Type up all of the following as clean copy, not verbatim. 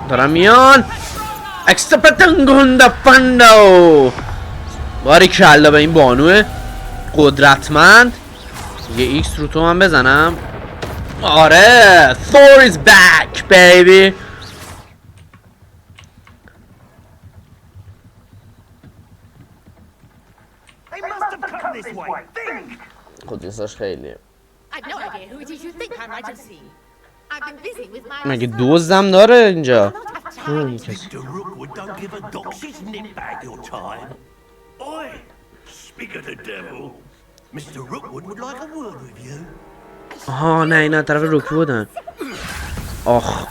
دارم میان. اکسپتنگوند فندو. باریکلا به این بانوه قدرتمند. یه ایکس رو تو من بزنم. آره Thor is back baby. خودیساش خیلیه. مگه دوزم داره اینجا؟ آها نه اینا طرف روکی بودن. آخ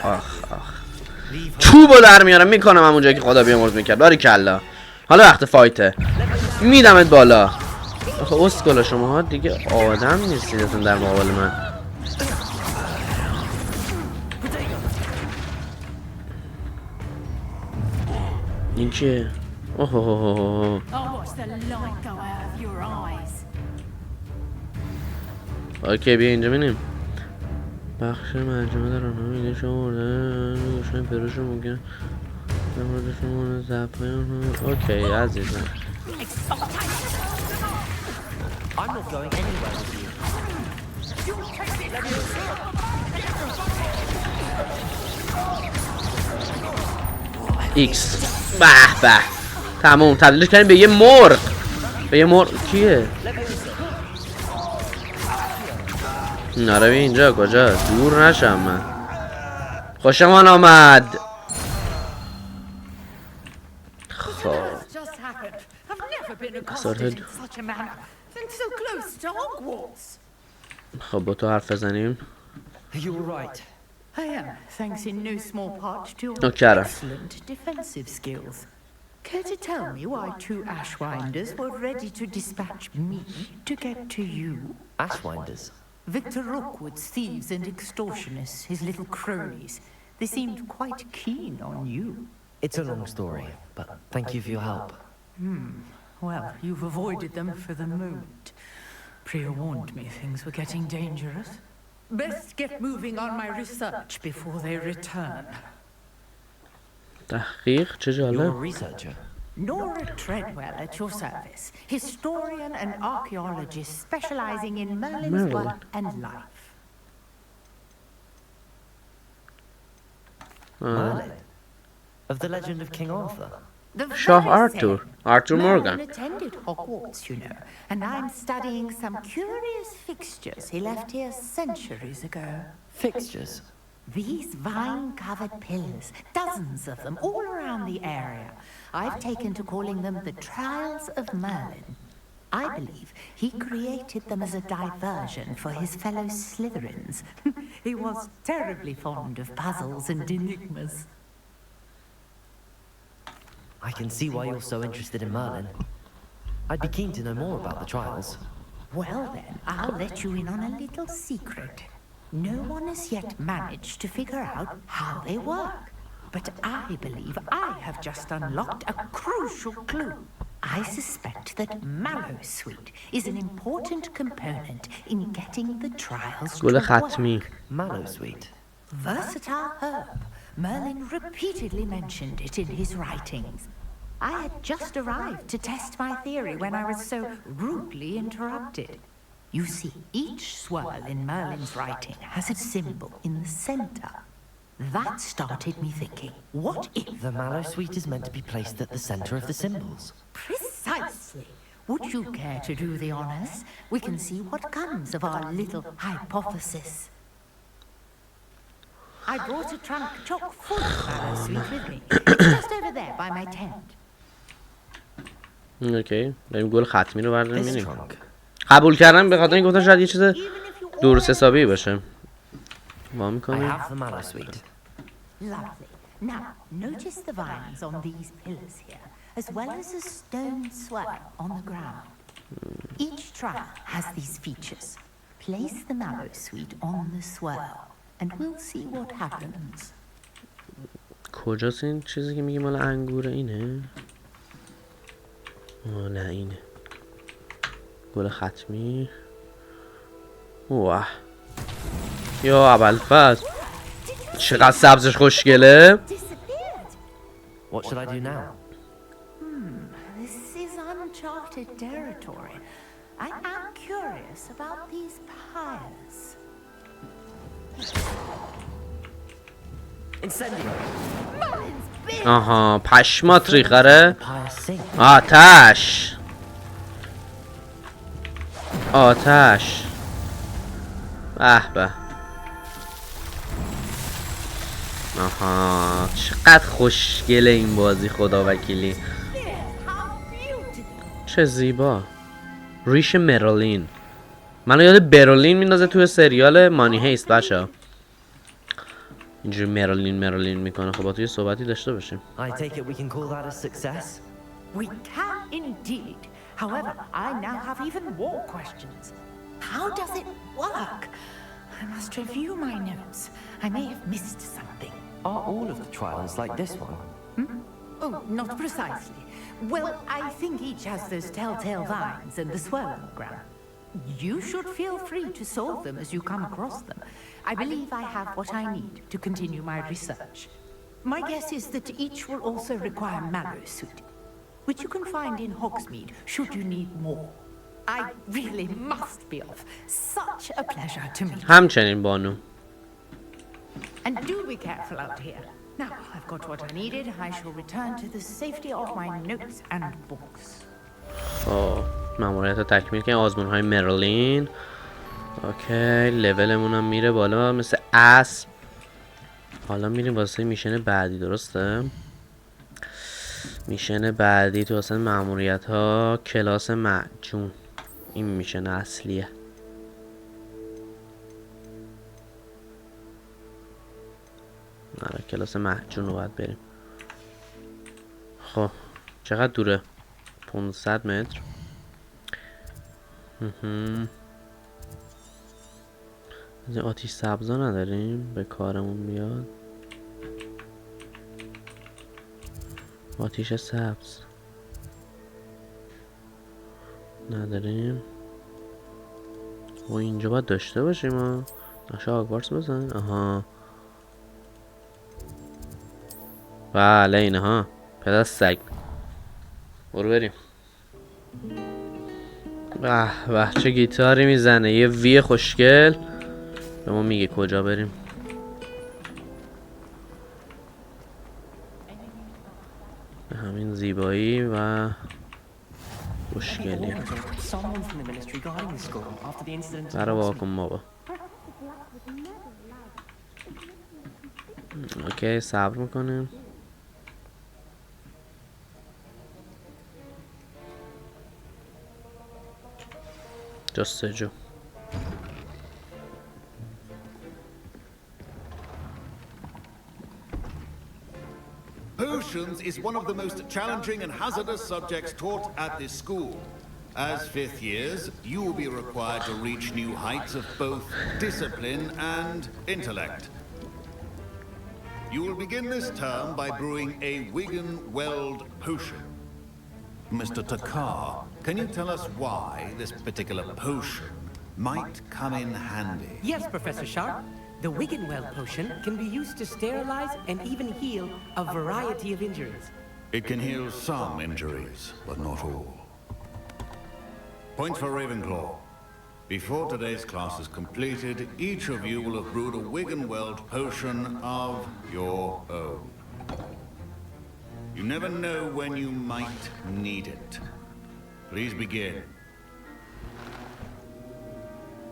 چوبو در میارم میکنم همون جایی که خدا بیامرز میکرد. باریکلا. حالا وقت فایته میدمت بالا. آخه اسکولا شما ها دیگه آدم نیستیدتون در مقابل من. این که اوه اوکی بیا اینجا بینیم. بخش مجموعه در آنها میده شما مورده گوشن پروش ممکن در مورد شما زبهای آنها. اوکی عزیزم ایکس به به تموم تبدیلش کردیم به یه مرغ. به یه مرغ کیه؟ ناره بیا اینجا. کجا؟ دور نشم من. خوشمان آمد. خب خب با تو حرف بزنیم. I am, thanks in no small part to your excellent defensive skills. Care to tell me why two Ashwinders were ready to dispatch me to get to you? Ashwinders? Victor Rookwood's thieves and extortionists, his little cronies. They seemed quite keen on you. It's a long story, but thank you for your help. Well, you've avoided them for the moment. Priya warned me things were getting dangerous. Best get moving on my research before they return. تحقیق چه جالب. You're a researcher? Nora Treadwell at your service. Historian and archaeologist specializing in Merlin's work and life. Merlin? Of the legend of King Arthur? Shah Arthur. Arthur Morgan. Merlin attended Hogwarts, you know, and I'm studying some curious fixtures he left here centuries ago. Fixtures? These vine-covered pillars, dozens of them all around the area. I've taken to calling them the Trials of Merlin. I believe he created them as a diversion for his fellow Slytherins. He was terribly fond of puzzles and enigmas. I can see why you're so interested in Merlin. I'd be keen to know more about the trials. Well then, I'll let you in on a little secret. No one has yet managed to figure out how they work. But I believe I have just unlocked a crucial clue. I suspect that Mallow Sweet is an important component in getting the trials to work. Mallow Sweet? Versatile herb. Merlin repeatedly mentioned it in his writings. I had just arrived to test my theory when I was so rudely interrupted. You see, each swirl in Merlin's writing has a symbol in the center. That started me thinking, what if... The Mallow Sweet is meant to be placed at the center of the symbols. Precisely. Would you care to do the honors? We can see what comes of our little hypothesis. I brought a trunk chock full of Mallow Sweet with me. It's just over there by my tent. اوکی بریم گل ختمی رو برداریم می‌بینیم. قبول کردم به خاطر این گفتم شاید یه چیز درست حسابی باشه. وا می‌کنیم. Lovely. Now, notice the vines on these pillars here, as well as a stone swirl on the ground. Each trial has these features. Place the Mallow Sweet on the swirl, and we'll see what happens. کجاست این چیزی که میگی مال انگور اینه؟ نه اینه. گل ختمی. واه. یا ابوالفضل. چقدر سبزش خوشگله. What should I do now? This is uncharted territory. I am curious about these pyres. Incendio. آها پشمات ریخره. Pyre sink. آتش آتش. به به. آها چقدر خوشگله این بازی خدا وکیلی. چه زیبا. ریش مرلین منو یاد برلین میندازه توی سریال مانی هیست بچه. اینجوری مرلین میکنه. خب با توی صحبتی داشته باشیم. I take it we can call that a success? We can indeed. However, I now have even more questions. How does it work? I must review my notes. I may have missed something. Are all of the trials like this one? Oh, not precisely. Well, I think each has those telltale vines and the swirlogram. You should feel free to solve them as you come across them. I believe I have what I need to continue my research. My guess is that each will also require Mallow suit, which you can find in Hogsmeade should you need more. I really must be off. Such a pleasure to meet you. همچنین بانو. And do be careful out here. Now I've got what I needed. I shall return to the safety of my notes and books. ماموریت رو تکمیل کنیم. آزمون های مرلین. اوکی لولمون هم میره بالا مثل اسب. حالا میریم واسه میشن بعدی. درسته؟ میشن بعدی تو اصلا ماموریت ها کلاس معجون. این میشن اصلیه. آره کلاس معجون رو باید بریم. خب چقدر دوره؟ 500 متر. آتیش سبزا نداریم به کارمون بیاد. آتیش سبز نداریم. و اینجا باید داشته باشیم. نقشه هاگوارتس بزن. آها بله اینه ها. پدر سگ. برو بریم. به به چه گیتاری میزنه. یه وی خوشگل به ما میگه کجا بریم. به همین زیبایی و خوشگلی. برای واکن بابا. اوکی صبر میکنیم. جستجو. Potions is one of the most challenging and hazardous subjects taught at this school. As fifth years, you will be required to reach new heights of both discipline and intellect. You will begin this term by brewing a Wigan-Weld potion. Mr. Takar, can you tell us why this particular potion might come in handy? Yes, Professor Sharp. The Wigan-Weld potion can be used to sterilize and even heal a variety of injuries. It can heal some injuries, but not all. Point for Ravenclaw. Before today's class is completed, each of you will have brewed a Wigan-Weld potion of your own. You never know when you might need it. Please begin.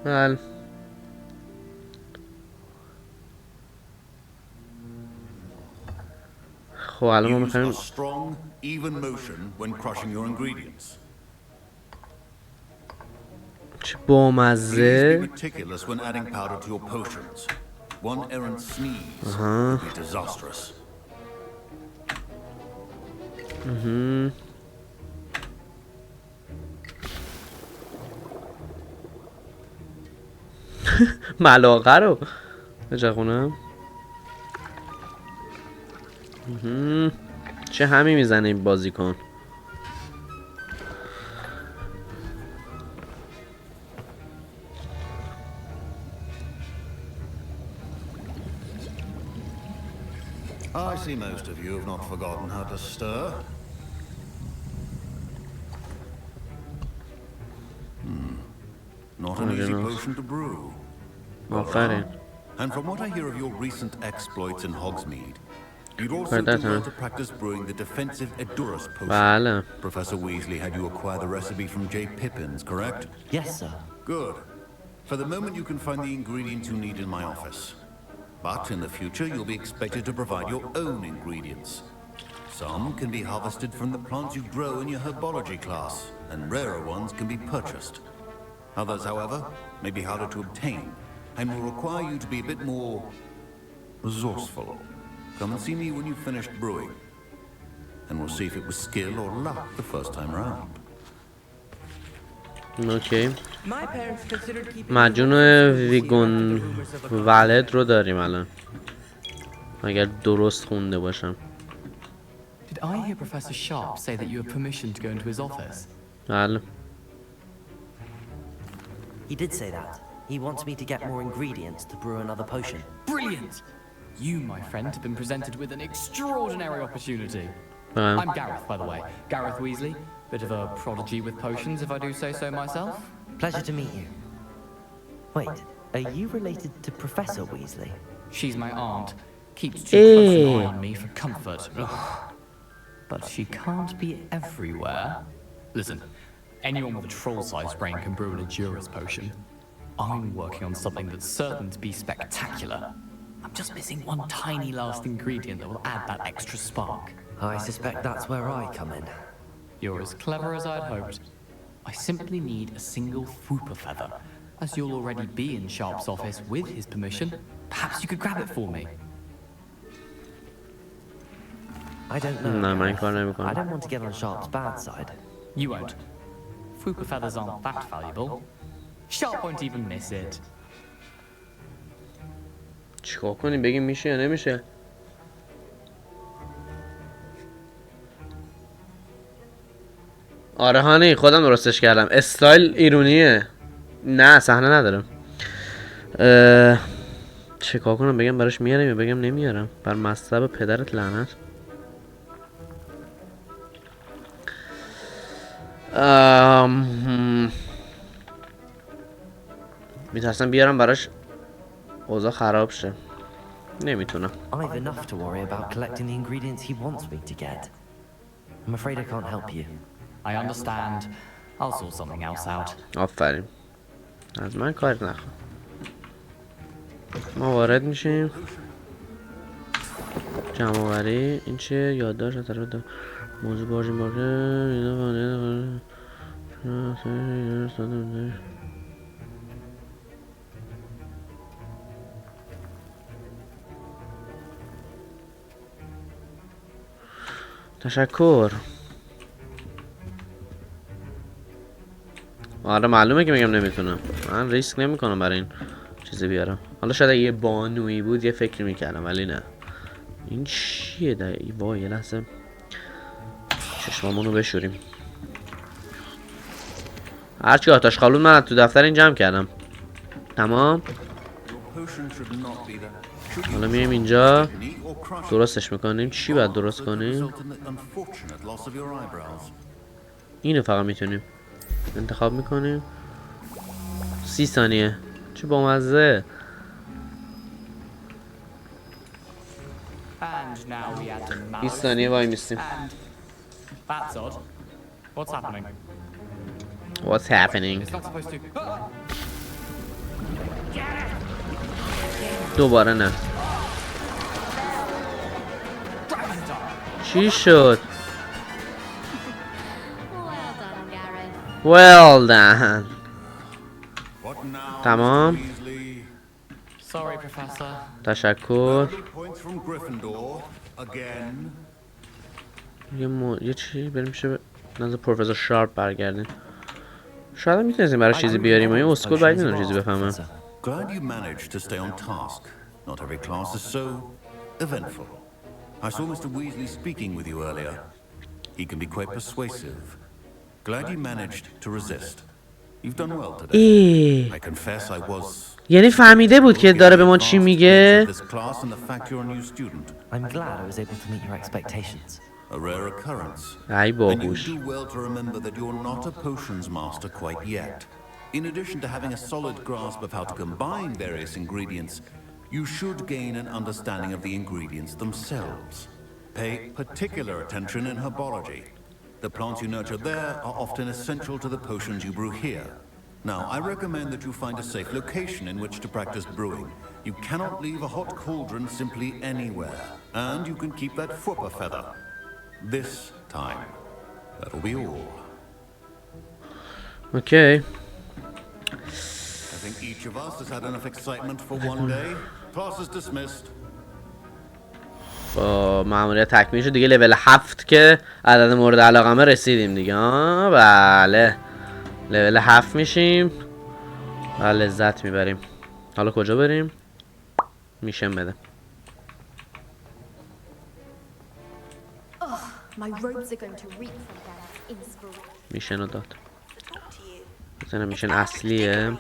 Well. Use a strong, even motion when crushing your ingredients. چه بامزه. Please be meticulous when adding powder to your potions. One errant sneeze would be disastrous. ملاقه رو بچخونم. چه همی میزنه این بازیکن. I see most of you have not forgotten how to stir. Not an easy potion to brew. آفرین. And from what I hear of your recent exploits in Hogsmeade, you'd also do well to practice brewing the defensive Edurus potion. بله. Professor Weasley had you acquire the recipe from J. Pippin's, correct? Yes, sir. Good. For the moment you can find the ingredients you need in my office. But in the future you'll be expected to provide your own ingredients. Some can be harvested from the plants you grow in your herbology class, and rarer ones can be purchased. Others, however, may be harder to obtain, and will require you to be a bit more resourceful. Come and see me when you've finished brewing, and we'll see if it was skill or luck the first time round. اوکی. My parents considered keeping مجون ویگون ولد رو داریم الان اگر درست خونده باشم. Did I hear Professor Sharp say that you have permission to go into his office? بله. He did say that. He wants me to get more ingredients to brew another potion. Brilliant! You, my friend, have been presented with an extraordinary opportunity. بله. I'm Gareth, by the way. Gareth Weasley. Bit of a prodigy with potions, if I do say so myself. Pleasure to meet you. Wait, are you related to Professor Weasley? She's my aunt. Keeps too close an eye on me for comfort. Ugh. But she can't be everywhere. Listen, anyone with a troll-sized brain can brew an Edurus potion. I'm working on something that's certain to be spectacular. I'm just missing one tiny last ingredient that will add that extra spark. I suspect that's where I come in. You're as clever as I'd hoped. I simply need a single Fwooper feather. As you'll already be in Sharp's office with his permission, perhaps you could grab it for me. I don't know. No, man, Gareth. can't. I don't want to get on Sharp's bad side. You won't. Fwooper feathers aren't that valuable. Sharp won't even miss it. چیکار کنیم بگیم میشه یا نمیشه؟ آره هانی خودم درستش کردم. استایل ایرونیه. نه صحنه ندارم. چیکار کنم بگم براش میارم یا بگم نمیارم؟ بر مذهب پدرت لعنت. میترسم بیارم براش اوضاع خراب شه. نمیتونم. I've enough to worry about collecting the ingredients he wants me to get. I'm afraid I can't help you. I understand. I'll sort something else out. آفرین. از من کار نخوا. ما وارد میشیم. جمع آوری این چیه؟ یادداشت از طرف موضوع باشه تشکر. آره معلومه که میگم نمیتونم. من ریسک نمیکنم برای این چیزی بیارم. حالا شاید یه بانویی بود یه فکری میکردم ولی نه. این چیه دایی؟ وای یه لحظه چشمامونو بشوریم. هرچی آتش خالون من تو دفتر این جمع کردم. تمام. حالا میریم اینجا درستش میکنیم. چی باید درست کنیم؟ اینو فقط میتونیم انتخاب میکنیم. 30 ثانیه. چه بامزه. And now we add the 20 ثانیه وای میستیم. That's odd. What's happening? What's happening? It's not supposed to. دوباره نه. چی شد؟ Well done. تمام. Sorry, Professor. تشکر. Points from Gryffindor again. یه چی بریم میشه نظر پروفسور شارپ برگردیم. شاید هم میتونستیم برای چیزی بیاریم و این اسکول باید میدونم چیزی بفهمم. Glad you managed to stay on task. Not every class is so eventful. I saw Mr. Weasley speaking with you earlier. He can be quite persuasive. Glad you managed to resist. You've done well today. ای I confess I was یعنی فهمیده بود که داره به ما چی میگه. this class and the fact you're a new student. I'm glad I was able to meet your expectations. A rare occurrence. ای And you باهوش. do well to remember that you're not a potions master quite yet. In addition to having a solid grasp of how to combine various ingredients, you should gain an understanding of the ingredients themselves. Pay particular attention in herbology. The plants you nurture there are often essential to the potions you brew here. Now, I recommend that you find a safe location in which to practice brewing. You cannot leave a hot cauldron simply anywhere. And you can keep that Fwupper feather. This time. That'll be all. اوکی. I think each of us has had enough excitement for one day. Class is dismissed. با ماموریت تکمیل شد دیگه. لول 7 که عدد مورد علاقمه رسیدیم دیگه. بله لول 7 میشیم و لذت میبریم. حالا کجا بریم؟ میشن بده. My robes are going to reek from that inspiration. میشن رو داد. بزنم میشن اصلیه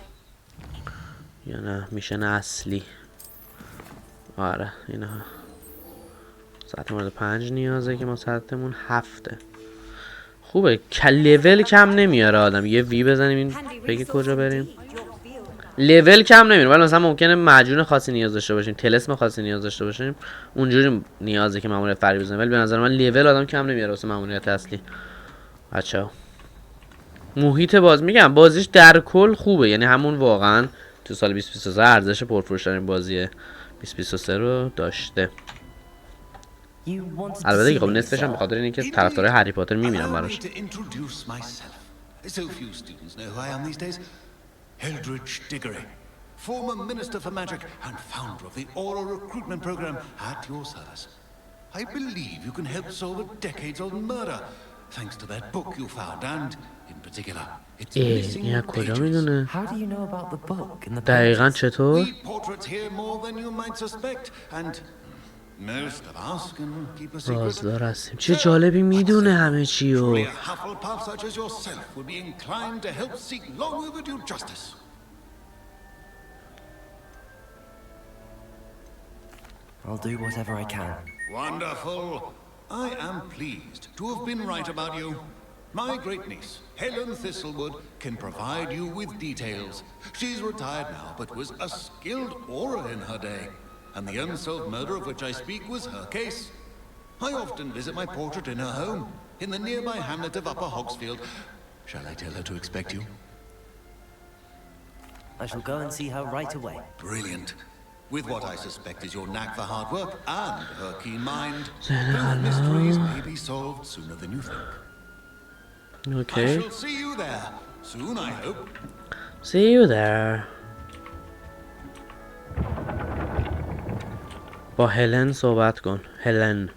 یا نه؟ میشن اصلی. آره اینا ساعت مورد 5 نیازه که ما ساعتمون 7. خوبه لول کم نمیاره آدم. یه وی بزنیم این بگه کجا بریم. لول کم نمیاره ولی مثلا ممکنه معجون خاصی نیاز داشته باشیم، طلسم خاصی نیاز داشته باشیم، اونجوری نیازه که ماموریت فرعی بزنیم. ولی به نظر من لول آدم کم نمیاره واسه ماموریت اصلی. بچه‌ها محیط باز میگم بازیش در کل خوبه، یعنی همون واقعا تو سال 2023 ارزش پرفروش‌ترین بازی 2023 رو داشته. البته خب نصفش هم به خاطر اینه که طرفدارای هری پاتر میمیرن براش. Eldridge Diggory, former Minister for Magic and founder of the Aura Recruitment Program at your service. I believe you can help solve a decades-old murder, thanks to that book you found, and, in particular, its missing pages. How do you know about the book and the دقیقاً pages? چطور؟ We portraits here more than you might suspect, and most of us can keep a secret. رازدار هستیم. چه جالبی میدونه همه چی رو. Truly a Hufflepuff such as yourself would be inclined to help seek long overdue justice. I'll do whatever I can. Wonderful. I am pleased to have been right about you. My great niece, Helen Thistlewood, can provide you with details. She's retired now, but was a skilled aura in her day. And the unsolved murder of which I speak was her case. I often visit my portrait in her home, in the nearby hamlet of Upper Hogsfield. Shall I tell her to expect you? I shall go and see her right away. Brilliant. With what I suspect is your knack for hard work and her keen mind, those mysteries may be solved sooner than you think. Okay. I shall see you there soon, I hope. See you there. با هلن صحبت کن. هلن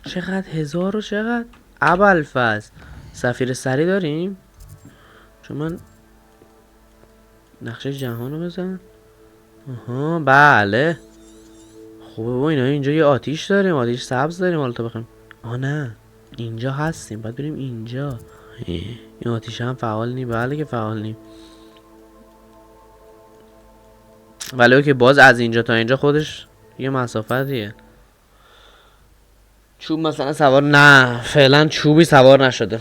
چقدر 1000 و چقدر ابوالفضل سفیر سری داریم؟ چون من نقشه جهان رو بزن. آها بله خوبه. با اینا اینجا یه آتیش داریم، آتیش سبز داریم. حالا تا بخوایم نه اینجا هستیم باید بریم اینجا. این آتیش هم فعال نی؟ بله که فعال نی. ولی که باز از اینجا تا اینجا خودش یه مسافتیه. چوب مثلا سوار نه فعلا چوبی سوار نشده.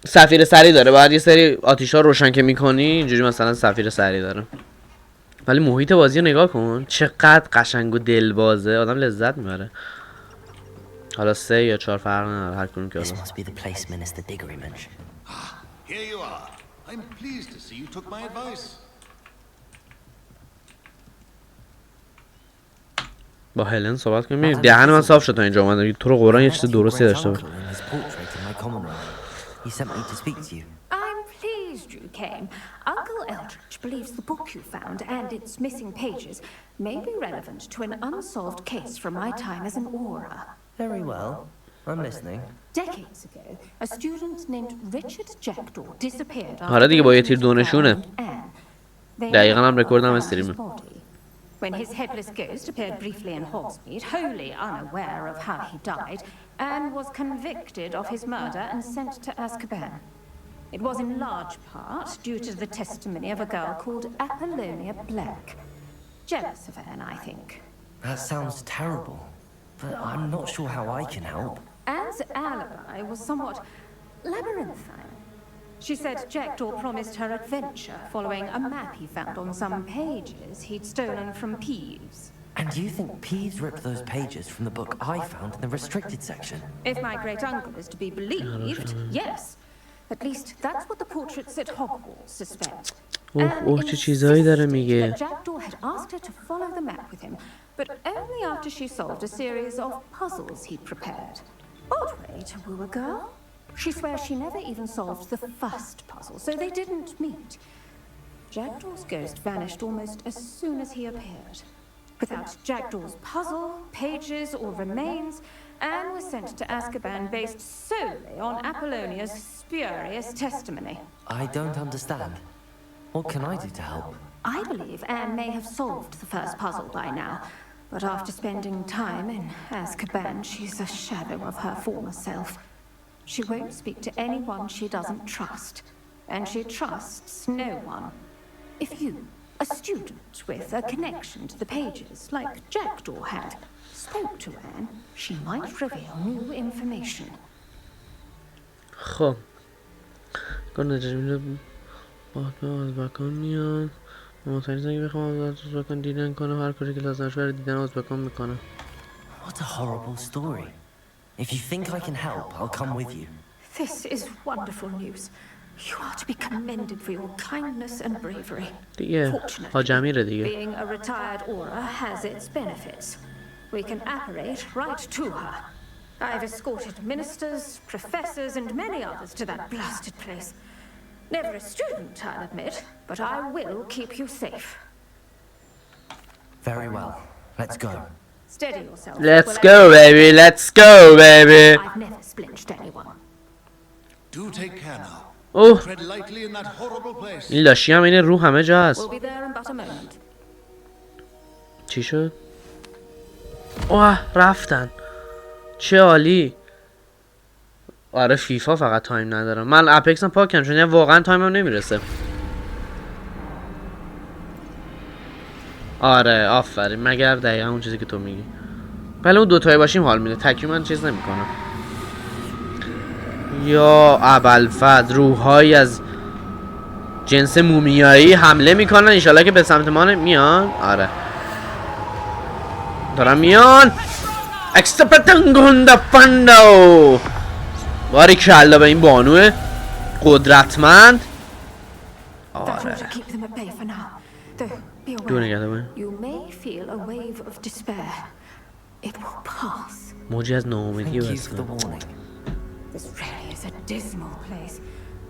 سفیر سری داره باید یه سری آتیشا روشن که میکنی اینجوری مثلا سفیر سری داره. ولی محیط بازی رو نگاه کن چقدر قشنگ و دلبازه. آدم لذت میبره. حالا 3 یا 4 فرق نداره هر کدوم که This must be the place Minister Diggory mentioned. Here you are. I'm pleased to see you took my advice. با هلن صحبت کنیم. دهن من صاف شد تا اینجا اومدم. تو رو قرآن یه چیز درستی داشته باش. He sent me to speak to you. I'm pleased you came. Uncle Eldridge believes the book you found and its missing pages may be relevant to an unsolved case from my time as an aura. Very well. I'm listening. Decades ago, a student named Richard Jackdaw disappeared حالا دیگه با یه تیر دونشونه. دقیقاً هم رکوردم استریمه. when his headless ghost appeared briefly in Hogsmeade, wholly unaware of how he died, and was convicted of his murder and sent to Azkaban. It was in large part due to the testimony of a girl called Apollonia Black. Jealous of Anne, I think. That sounds terrible, but I'm not sure how I can help. Anne's alibi was somewhat labyrinthine. She said Jackdaw promised her adventure following a map he found on some pages he'd stolen from Peeves. And you think Peeves ripped those pages from the book I found in the restricted section? If my great-uncle is to be believed, yes. At least that's what the portraits at Hogwarts suspect. اوه چه چیزایی داره میگه. That Jackdaw had asked her to follow the map with him, but only after she solved a series of puzzles he'd prepared. Odd way to woo a girl. She swears she never even solved the first puzzle, so they didn't meet. Jackdaw's ghost vanished almost as soon as he appeared. Without Jackdaw's puzzle, pages, or remains, Anne was sent to Azkaban based solely on Apollonia's spurious testimony. I don't understand. What can I do to help? I believe Anne may have solved the first puzzle by now, but after spending time in Azkaban, she's a shadow of her former self. She won't speak to anyone she doesn't trust, and she trusts no one. If you, a student with a connection to the pages, like Jackdaw had, spoke to Anne, she might reveal new information. خب ازبکان میاد مطمئن که بخوام ازبکان دیدن کنم هر کاری که لازمش برای دیدن ازبکان میکنم. What a horrible story. If you think I can help, I'll come with you. This is wonderful news. You are to be commended for your kindness and bravery. دیگه حاج امیره دیگه. Being a retired aura has its benefits. We can apparate right to her. I've escorted ministers, professors, and many others to that blasted place. Never a student, I'll admit, but I will keep you safe. Very well. Let's go. Steady yourself. Let's go, baby. Let's go, baby. I've never splinched anyone. Do take care now. اوه Tread lightly in that horrible place. این لاشی هم اینه رو همه جا هست. We'll be there in but a moment. چی شد؟ اوه رفتن. چه عالی. آره فیفا فقط تایم ندارم. من اپکسم پاکم چون واقعا تایمم نمیرسه. آره آفرین مگر دقیقا اون چیزی که تو میگی. ولی اون دوتایی باشیم حال میده. تکی من چیز نمیکنم. یا ابوالفضل روحایی از جنس مومیایی حمله میکنن انشالله که به سمت ما میان. آره دارن میان. اکستپتنگوندا فاندو باری کلا به این بانوه قدرتمند. آره دو نگه باید موجی از ناامیدی بسته. This really is a dismal place,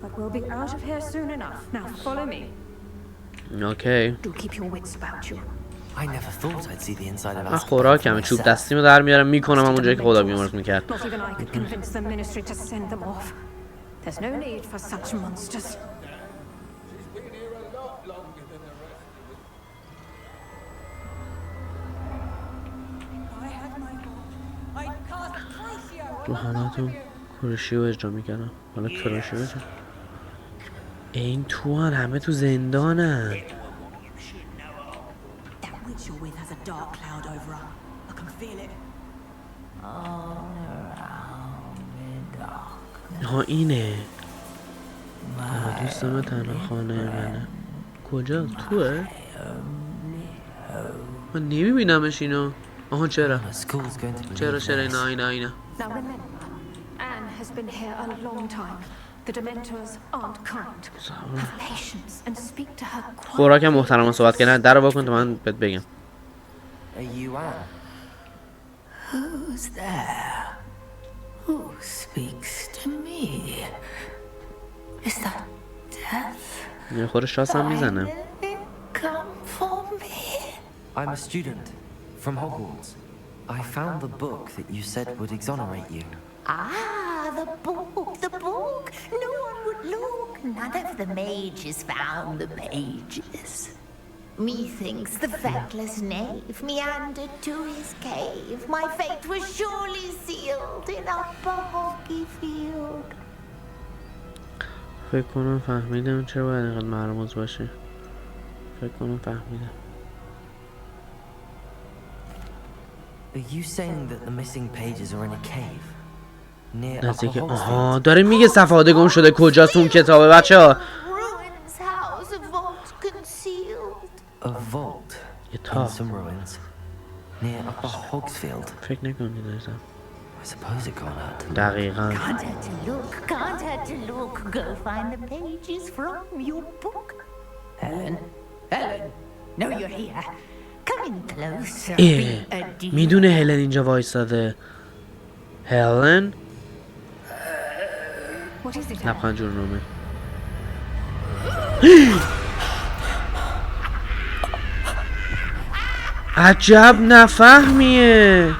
but we'll be out of here soon enough. Now follow me. Okay. Do keep your wits about you. I never thought I'd see the inside of من خوراکم چوب دستیمو در میارم میکنم همون جایی که خدا بیامرز میکرد. Not even I could convince the ministry to send them off. There's no need for such monsters. تو حالاتو کرشی رو اجرا میکنم. حالا کرشی رو اجرا این تو هن همه تو زندانن. ها اینه دوستم تنها خانه منه. کجا؟ توه؟ من نمیبینمش اینو. آها چرا؟ چرا اینا Now remember, Anne has been here a long time. The Dementors aren't kind. Have patience and speak to her quietly. خوراکم محترمانه صحبت کردن. در رو واکن تا من بهت بگم. Are you Anne? Who's there? Who speaks to me? Is that death? یه خورده شاس هم میزنه. Come for me. I'm a student from Hogwarts. I found the book that you said would exonerate you. Ah, the book. No one would look. None of the mages found the pages. Methinks the feckless knave meandered to his cave. My fate was surely sealed in upper hockey field. فکر کنم فهمیدم چرا باید اینقدر مرموز باشه. فکر کنم فهمیدم. Are you saying that the missing pages are in a cave? Near نزدیک upper آها داره میگه صفحات گم شده کجاست اون کتابه بچه‌ها. Ruins house, a vault concealed. A vault یه in تا some ruins near upper Hogsfield. فکر نکنم دیدم. I suppose it can't hurt to look. دقیقاً. Can't hurt to look, can't hurt to look. Go find the pages from your book. Helen? Helen? No, you're here. Come in closer. اه Be a dear. میدونه هلن اینجا وایساده. هلن What is it? لبخند جور نومه. عجب نفهمیه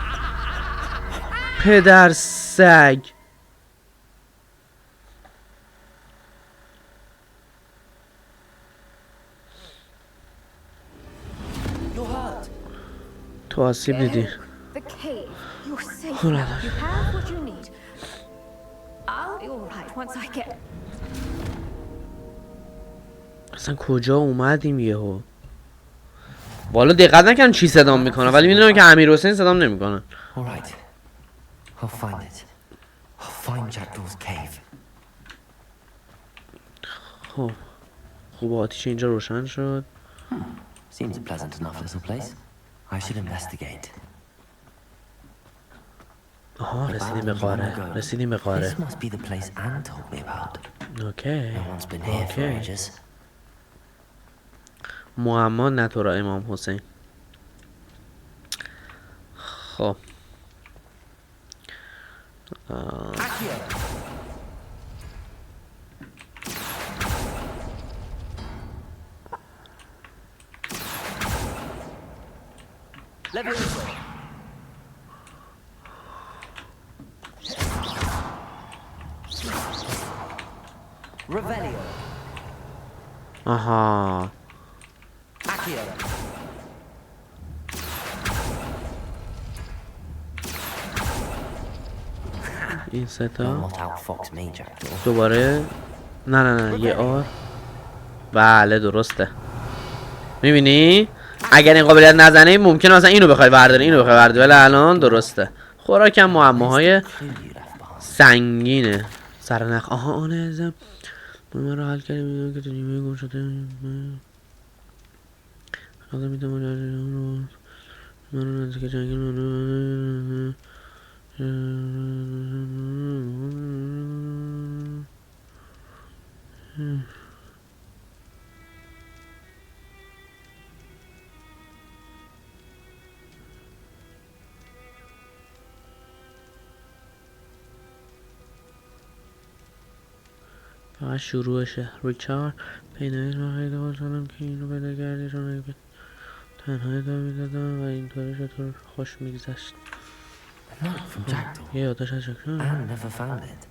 پدر سگ. تو آسیب دیدی. The cave. You're safe. Oh, now. no. You have what you need. I'll be all right once I get. اصلا کجا اومدیم یهو؟ والا دقت نکردم چی صدام میکنه ولی میدونم که امیر حسین صدام نمیکنه. All right. I'll find it. I'll find Jackdaw's cave. خب خوب آتیش اینجا روشن شد. Seems a pleasant enough little place. I should investigate. آها رسیدیم به قاره. رسیدیم به قاره. This must be the place Anne told me about. اوکی. No one's been here for اوکی. ages. معما نتورا امام حسین. خب Revelio. آها Accio. این سه تا Not outfox me, Jackdaw. دوباره نه یه آر. بله درسته. میبینی اگر این قابلیت نزنه ممکنه مثلا اینو بخوای برداری اینو بخوای برداری ولی الان درسته. خوراکم معماهای Clue you left behind. سنگینه. سرنخ آها آن ازم من رو حل کردیم میدونم که تو نیمه گم شده حالا میدونم من رو نزدیک جنگل فقط شروعشه. ریچارد پیدایش من خیلی خوشحالم که اینو پیدا کردی چون اگه تنهایی دا میدادم و اینطوری چطور خوش میگذشت. A note from Jackdaw. یه یادداشت از جکران Anne never found it.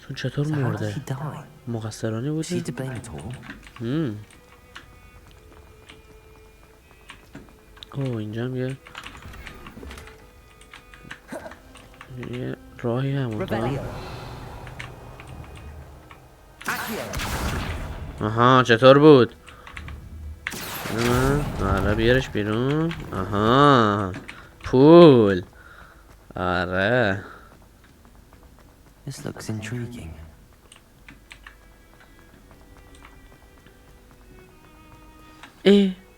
چون چطور So how did مرده she die? مقصرانی Is she بوده. to blame at all? اوه اینجا هم یه راهی همون Revelio. Accio. آها چطور بود؟ آره بیارش بیرون. آها پول. آره This looks intriguing.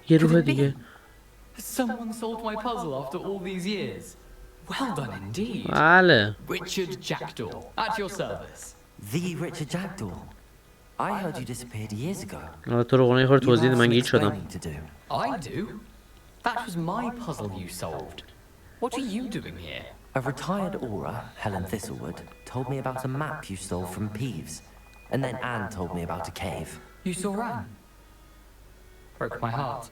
یه روح دیگه. Someone solved my puzzle after all these years. Well done indeed. بله Richard Jackdaw, at your service. The Richard Jackdaw. I heard you disappeared years ago. حالا تو رو قرآن یه خورده You توضیح have ده من some گیج شدم. explaining to do. I do. That was my puzzle you solved. What are you doing here? A retired aura, Helen Thistlewood, told me about a map you stole from Peeves. And then Anne told me about a cave. You saw Anne? Broke my heart.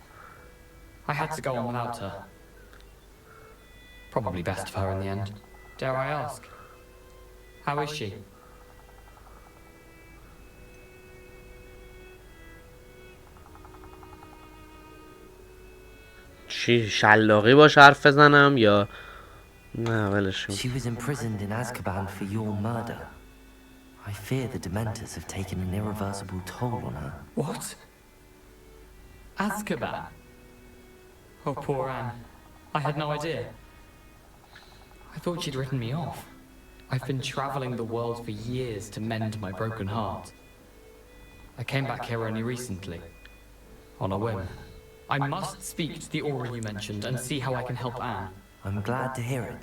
I had to go on without her. Probably best for her in the end. Dare I ask? How is she? چی شلاقی باش حرف بزنم یا نه ولش کن. She was imprisoned in Azkaban for your murder. I fear the Dementors have taken an irreversible toll on her. What? Azkaban? Oh, poor Anne. I had no idea. I thought she'd written me off. I've been traveling the world for years to mend my broken heart. I came back here only recently, on a whim. I must speak to the Aura you mentioned and see how I can help Anne. I'm glad to hear it.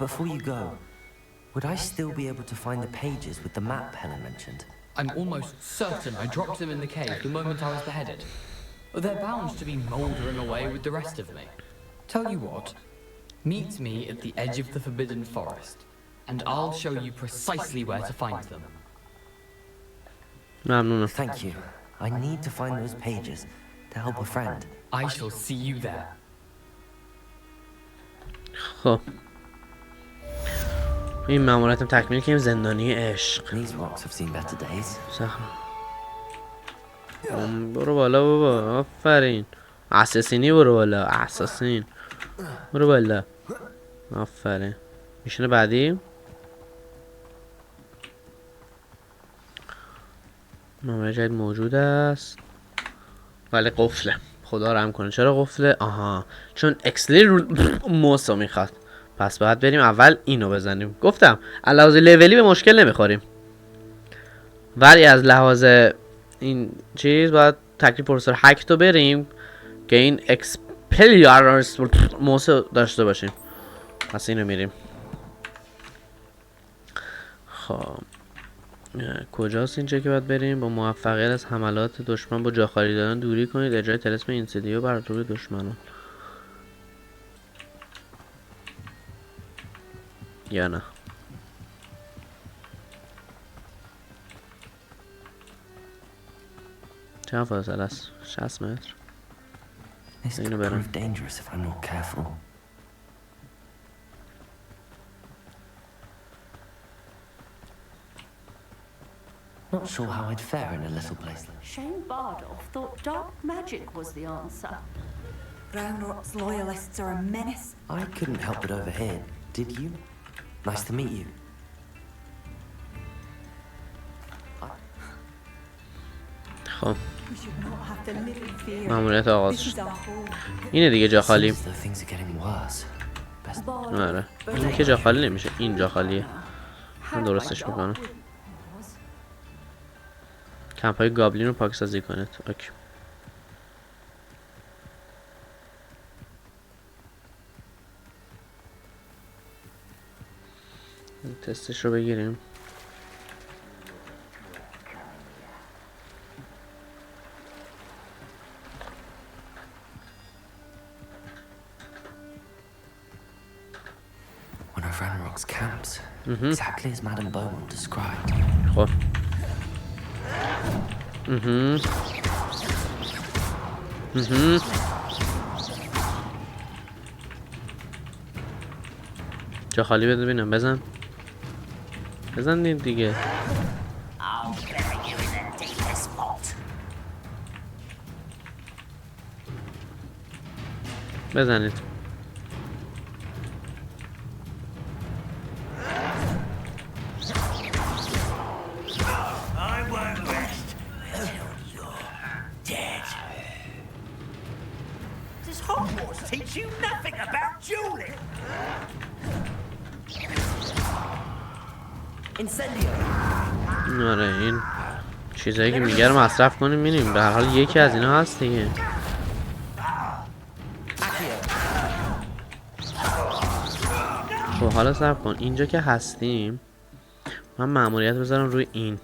Before you go, would I still be able to find the pages with the map Helen mentioned? I'm almost certain I dropped them in the cave the moment I was beheaded. They're bound to be mouldering away with the rest of me. Tell you what, meet me at the edge of the Forbidden Forest, and I'll show you precisely where to find them. ممنونم. Thank you. I need to find those pages to help a friend. I shall see you there. خب این ماموریتم تکمیل کنیم. زندانی عشق. These rocks have seen better days. برو بالا بابا. آفرین. اساسینی برو بالا. اساسین برو بالا. آفرین. میشونه بعدی نامه جدید موجود است ولی قفله. خدا رحم کنه. چرا قفله؟ آها چون اکسلی موسو میخواد. پس باید بریم اول اینو بزنیم. گفتم از لحاظ لولی به مشکل نمیخوریم ولی از لحاظ این چیز باید تکلیف پروفسور هکتو بریم که این اکسپلیارس موسو داشته باشیم. پس اینو میریم. خب کجاست اینجا که باید بریم؟ با موفقیت از حملات دشمن با جاخالی دادن دوری کنید. اجرای طلسم اینسیدیو بر روی دشمنان. یا نه چند فاصله است؟ 60 متر. This could prove dangerous if I'm not careful. Not sure how I'd fare in a little place like this. Shane Bardolph thought dark magic was the answer. Roundrock's loyalists are a menace. I couldn't help but overhear. Did you? Nice to meet you. خب We should not have to live in fear. ماموریت آغاز This is شد. our home. اینه دیگه جا خالی. Seems though things are getting worse. Best آره این که جا خالی نمیشه. این جا خالیه. من درستش میکنم. کمپ های گابلین رو پاکسازی کنید. اوکی. تستش رو بگیریم. one of Ranrock's camps. Exactly as Madame Beaumont described. خب جا خالی بده ببینم. بزن بزن دیگه. بزنید. Does Hogwarts teach you nothing about dueling? آره این چیزایی که میگه رو مصرف کنیم میریم. به هر حال یکی از اینا هست دیگه. خب حالا صبر کن. اینجا که هستیم من مأموریت بذارم روی این.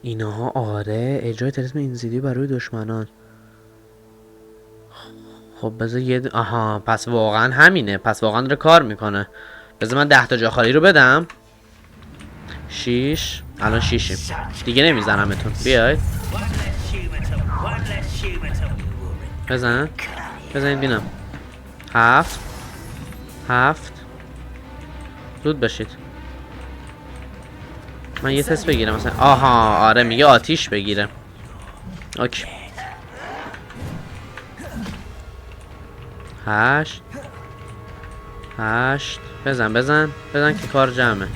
اینها آره اجرای طلسم اینسیدیو بر روی دشمنان. خب بذار یه آها پس واقعا همینه. پس واقعا داره کار میکنه. بذار من 10 تا جا خالی رو بدم. 6 الان 6 دیگه نمیزنمتون. بیاید بزن. بزنید بینم. 7 زود باشید. من یه تست بگیرم مثلا. آها آره میگه آتیش بگیره. اوکی 8 بزن که کار جمعه.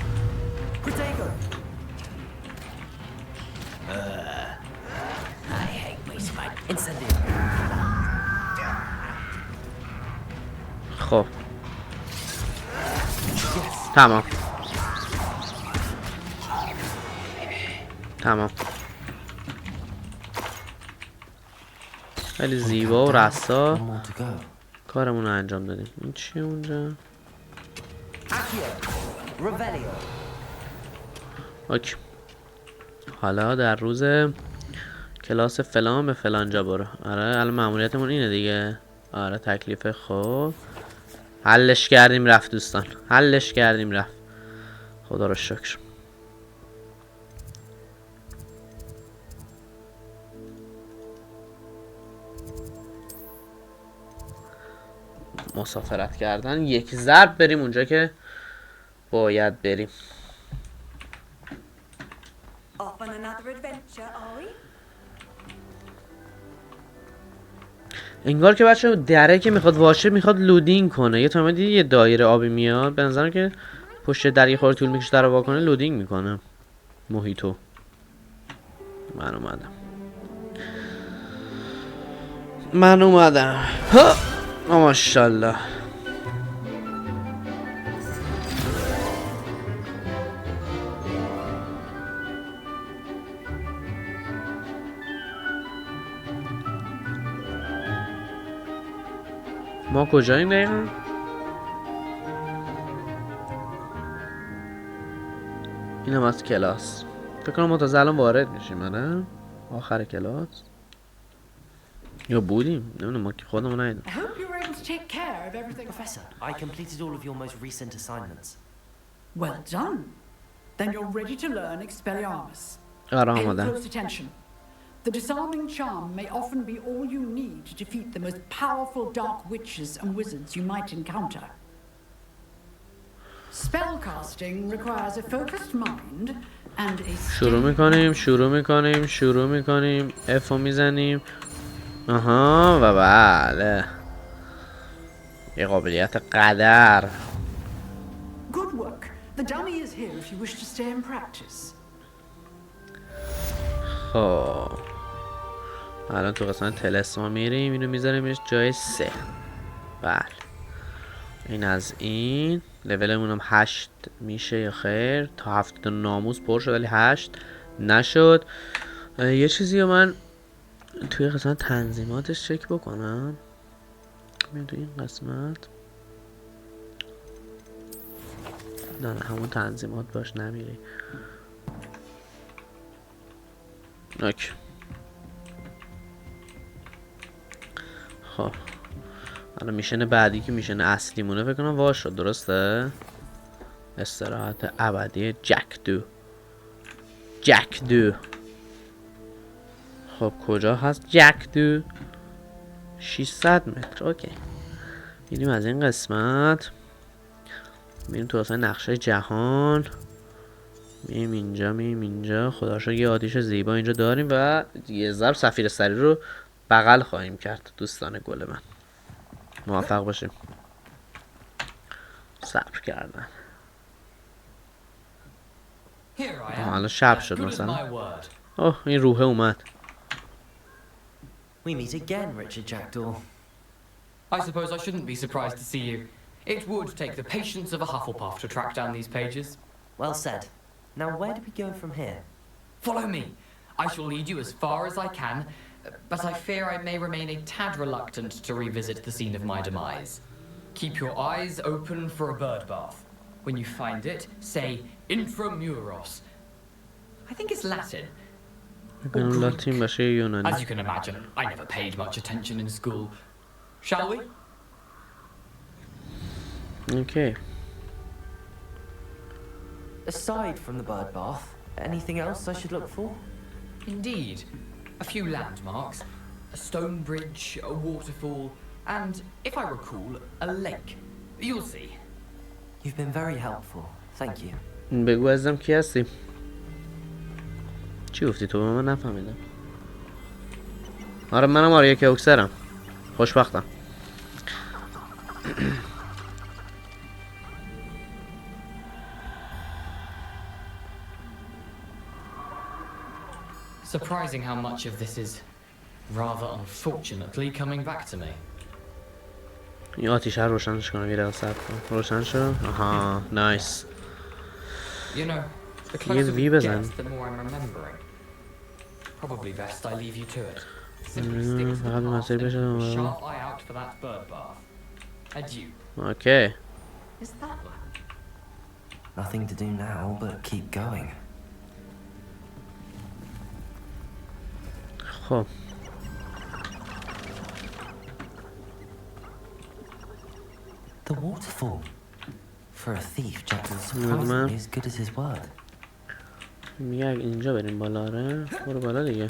خب تمام خیلی زیبا و رسا کارمون رو انجام دادیم. این چیه اونجا؟ اوکی حالا در روز کلاس فلان به فلان جا برو. آره الان مأموریتمون اینه دیگه. آره تکلیف. خب حلش کردیم رفت دوستان، حلش کردیم رفت. خدا رو شکر. مسافرت کردن، یک ضرب بریم اونجا که باید بریم. انگار که بچه دره که میخواد واشه میخواد لودینگ کنه. یه تا دیدی یه دایره آبی میاد، به نظرم که پشت در یه خورده طول میکشه در رو واکنه لودینگ میکنه محیطو. من اومدم ماشاءالله. ما کجاییم دقیقا؟ اینم از کلاس. فکر کنم ما تا الان وارد میشیم. آره آخر کلاس یا بودیم نمیدونم، ما که خودمون ندیدیم. Professor, I completed all of your most recent assignments. Well done. Then you're ready to learn Expelliarmus. Pay close attention. The disarming charm may often be all you need to defeat the most powerful dark witches and wizards you might encounter. Spellcasting requires a focused mind and a شروع میکنیم F رو میزنیم. آها و بله یه قابلیت قدر. Good work. The dummy is here if you wish to stay and practice. خب الان تو قسمت طلسم میریم، اینو میذاریمش جای 3. بله این از این. لولمون هم 8 میشه یا خیر؟ تا 7 ناموس پر شد ولی 8 نشد. یه چیزی رو من توی قسمت تنظیماتش چک بکنم. میام توی این قسمت. نه همون تنظیمات باش نمیری. اوکی خب الان میشن بعدی که میشن اصلی مونه فکر کنم واش شد. درسته؟ استراحت ابدی جک دو. خب کجا هست جک دو؟ 600 متر. اوکی میریم از این قسمت میریم تو اصلا نقشه جهان. میریم اینجا خدا رو شکر یه آتیش زیبا اینجا داریم و یه ضرب سفیر سری رو بغل خواهیم کرد. دوستان گل من موفق باشیم. صبر کردن. حالا شب شد مثلا. اوه این روحه اومد. We meet again, Richard Jackdaw. I suppose I shouldn't be surprised to see you. It would take the patience of a Hufflepuff to track down these pages. Well said. Now where do we go from here? Follow me. I shall lead you as far as I can, but I fear I may remain a tad reluctant to revisit the scene of my demise. Keep your eyes open for a bird bath. When you find it, say Intramuros. I think it's Latin. As you can imagine, I never paid much attention in school. Shall we? Okay. Aside from the bird bath, anything else I should look for? Indeed. A few landmarks, a stone bridge, a waterfall, and, if I recall, a lake. You'll see. You've been very helpful. Thank you. بگو ازم کی هستی؟ چی گفتی تو؟ من نفهمیدم. آره منم آره یک اوکسرم. خوشبختم. Surprising how much of this is rather unfortunately coming back to me. این آتیشه رو روشنش کنم یه دقیقه صبر کن. روشن شد. آها نایس. You know, the یه closer وی we بزن. get, the more I'm remembering. Probably best I leave you to it. Simply stick to the فقط path مسیر and بشه keep a دوباره. sharp eye out for that bird bath. Adieu. اوکی. Is that Nothing to do now but keep going. خب The waterfall. For a thief, Jack was surprisingly as good as his word. میگه اینجا بریم بالا. آره برو بالا دیگه.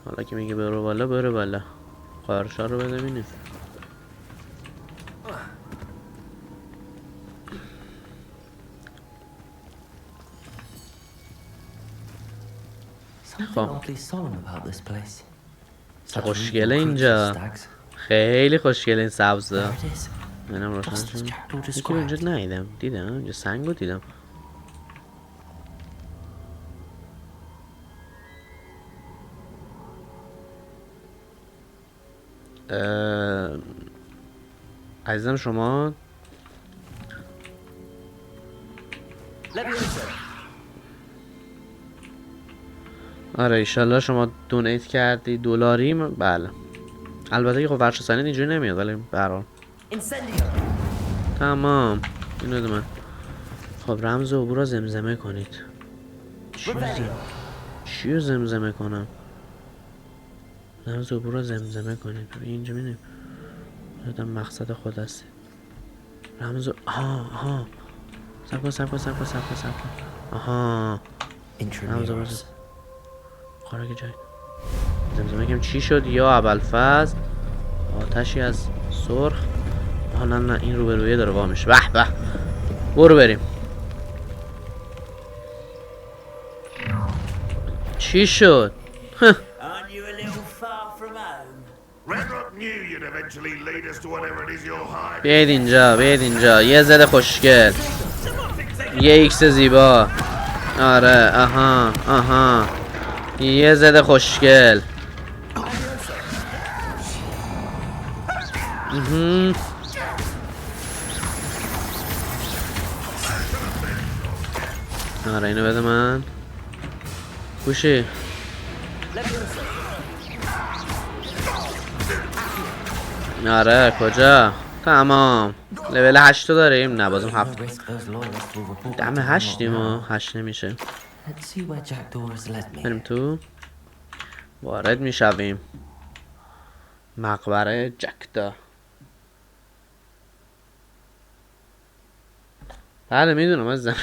حالا که میگه برو بالا برو بالا. قارشا رو بده ببینیم. Something oddly solemn about this place. خوشگله اینجا. خیلی خوشگله این سبزه. منم روشن شد. یکی اینجا ندیدم. دیدم اینجا سنگو دیدم. عزیزم شما آره ایشالله شما دونیت کردی دلاری. بله البته که خب ورش سنید اینجوری نمیاد ولی برام تمام اینو ده من. خب رمز عبور رو زمزمه کنید. چی رو زمزمه کنم؟ رمز عبور رو زمزمه کنید. اینجا میدیم دادم مقصد خود هستی. رمز آها سب کن آها رمز عبور قراره که جای زمزمه کم چی شد؟ یا ابوالفضل آتشی از سرخ. آها نه این روبرویه داره وا میشه. به به برو بریم. چی شد؟ بیاید اینجا یه زده خوشگل یه ایکس زیبا. آره آها یه زده خوشگل. آره اینو بده من. گوشی آره کجا؟ تمام لول 8 داریم. نه بازم 7 دم 8یم و 8 نمیشه. بریم تو وارد میشویم مقبره جکدا. بله میدونم عزیزم.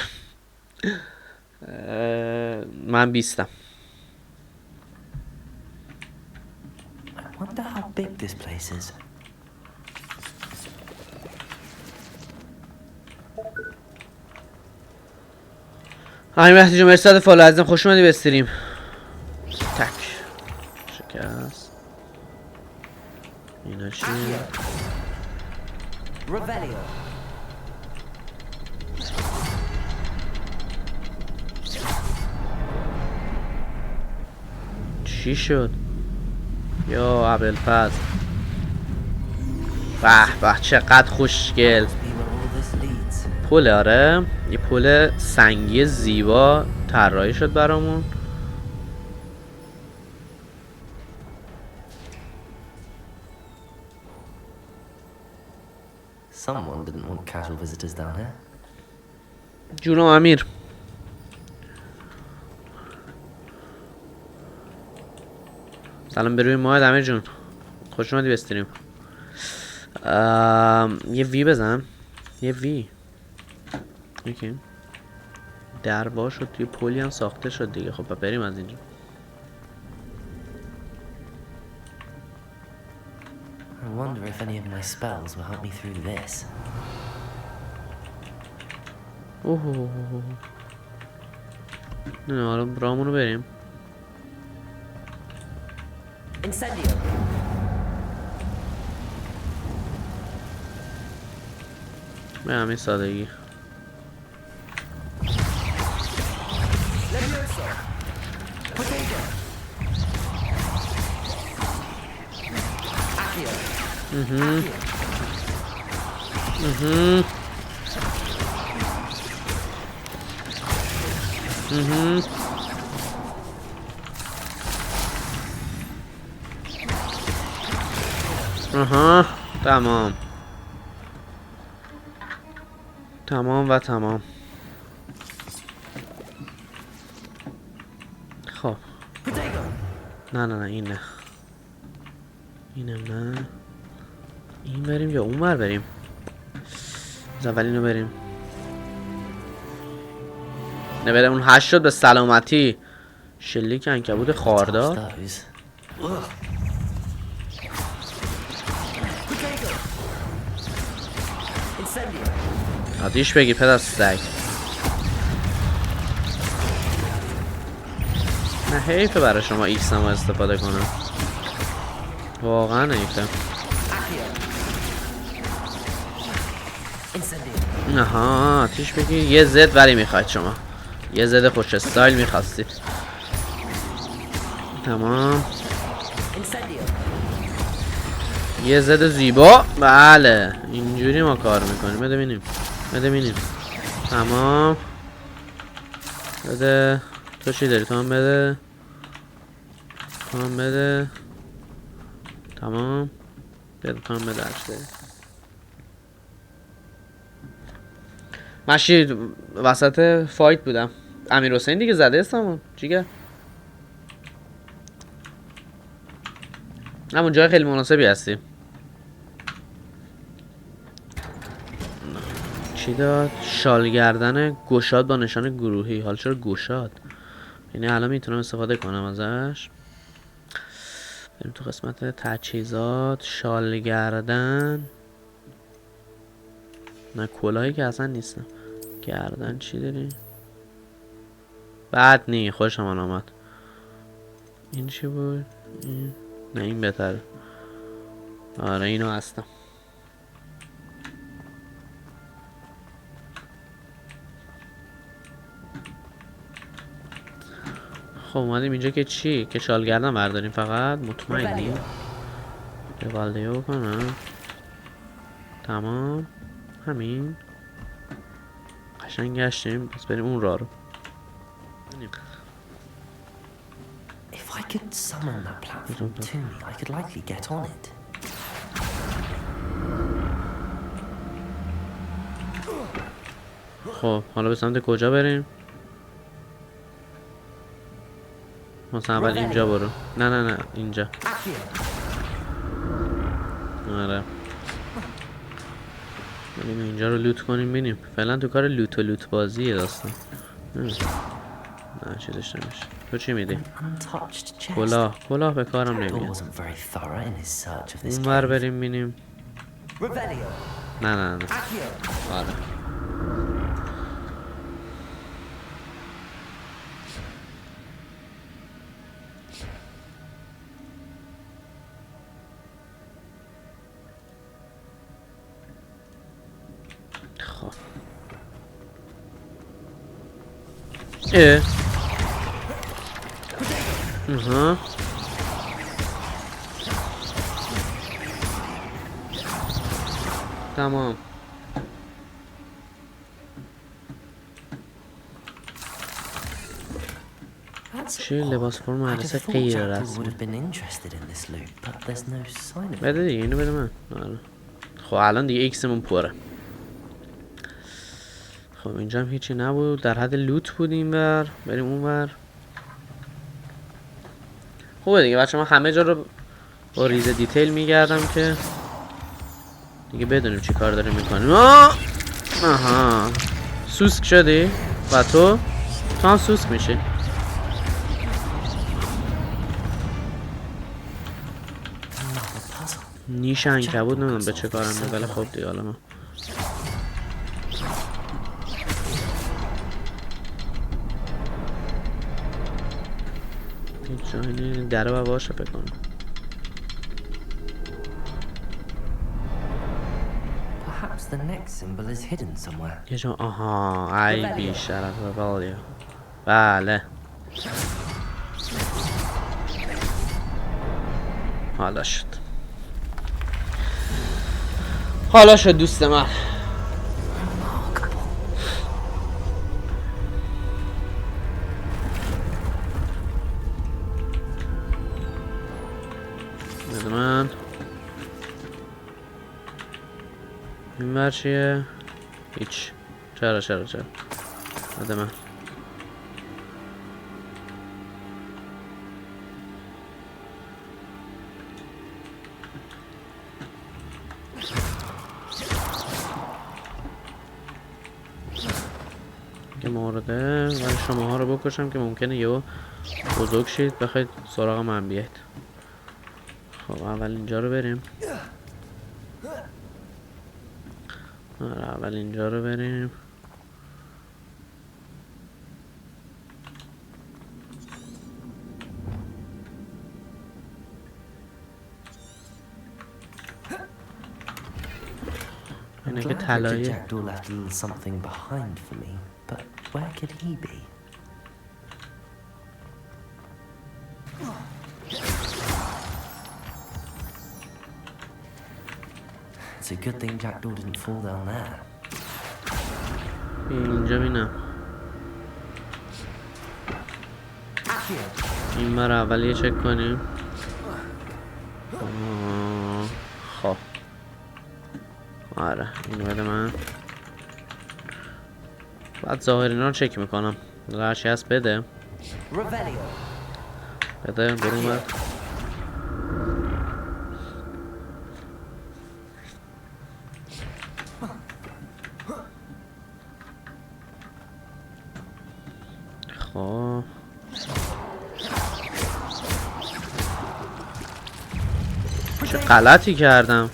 من 20م. I wonder how big this place is. همین مهدی جون مرسی فالو عزیزم خوش اومدی به استریم. تک شکست. اینا چی؟ چی شد؟ یا ابوالفضل به به چقدر خوشگل. پل آره یه پل سنگی زیبا طراحی شد برامون. Someone didn't want casual visitors down here. جونم امیر. سلام به روی ماهت امیر جون خوش اومدی بستریم. یه وی بزن یه وی. اوکی در وا شد توی پلی هم ساخته شد دیگه. خب بریم از اینجا. I wonder if any of my spells will help me through this. نه حالا رامونو بریم. به همین سادگی. تمام. تمام و تمام. خب نه این نه، اینم نه. این بریم یا اون بر بریم؟ از اول اینو بریم. نبره اون 8 شد به سلامتی. شلیک عنکبوت خاردار. آتیش بگی پدر سگ. نه حیفه برای شما ایکس هم استفاده کنم، واقعا حیفه. نها آتیش بگی. یه زد ولی میخواید شما، یه زد خوش استایل میخواستید. تمام. یه زد زیبا. بله اینجوری ما کار میکنیم. بده بینیم، بده بینیم. تمام. بده. تو چی داری؟ تو هم بده، تو هم بده. تمام. بده تو هم بده. ماشی وسط فایت بودم. امیر حسین دیگه زده استمون چیگه؟ همون جای خیلی مناسبی هستی. چی داد؟ شال گردن گشاد با نشان گروهی. حالا چرا گشاد؟ یعنی الان میتونم استفاده کنم ازش. بریم تو قسمت تجهیزات. شال گردن. نه کلاهی که اصلا نیستم. گردن چی داری؟ بد نی. خوشم آمد. این چی بود؟ این؟ نه این بهتره. آره اینو هستم. خب اومدیم اینجا که چی؟ که شال گردن برداریم فقط. مطمئنی؟ بوالدیو کنم. تمام. همین. قشنگ گشتیم. پس بریم اون راه رو. If I could summon that platform to me, I could likely get on it. خب حالا به سمت کجا بریم؟ مثلا اول اینجا برو. نه اینجا. آره بریم اینجا رو لوت کنیم. بینیم فعلا تو کار لوت و لوت بازیه داستان. نه چیزش نمیشه. تو چی میدی؟ کلاه به کارم نمیاد. اون بر بریم بینیم. نه آره تمام. چه لباس فرم مدرسه غیر رسمی. بده دیگه اینو بده من. خب الان دیگه ایکسمون پره. خب اینجا هم هیچی نبود. در حد لوت بود این بر. بریم اون بر. خوبه دیگه بچه ما همه جا رو با ریز دیتیل میگردم که دیگه بدونیم چی کار داریم میکنیم. آها سوسک شدی و تو هم سوسک میشی. نیش عنکبوت نمیدونم به چه کارم میاد ولی خب دیگه حالا ما هیچ جایی نیست. دره باید باشه فکر کنم. Perhaps the next symbol is hidden somewhere. یه جا آها ای بی شرف بالیو. بله حالا شد، حالا شد دوست من. بده من این ور چیه؟ هیچ. چرا بده من. که مورده ولی شماها رو بکشم که ممکنه یهو بزرگ شید بخواید سراغ من بیاید. خب اول اینجا رو بریم. اول اینجا رو بریم. اینه که طلایه. Jackdaw left a little something behind for me, but where could he be? It's a good thing Jackdaw didn't fall down there. اینجا بینم. این بار اول یه چک کنیم. خب آره اینو بده من. بعد ظاهرینا رو چک میکنم. هرچی هست بده. بده برو من. خب چه غلطی کردم.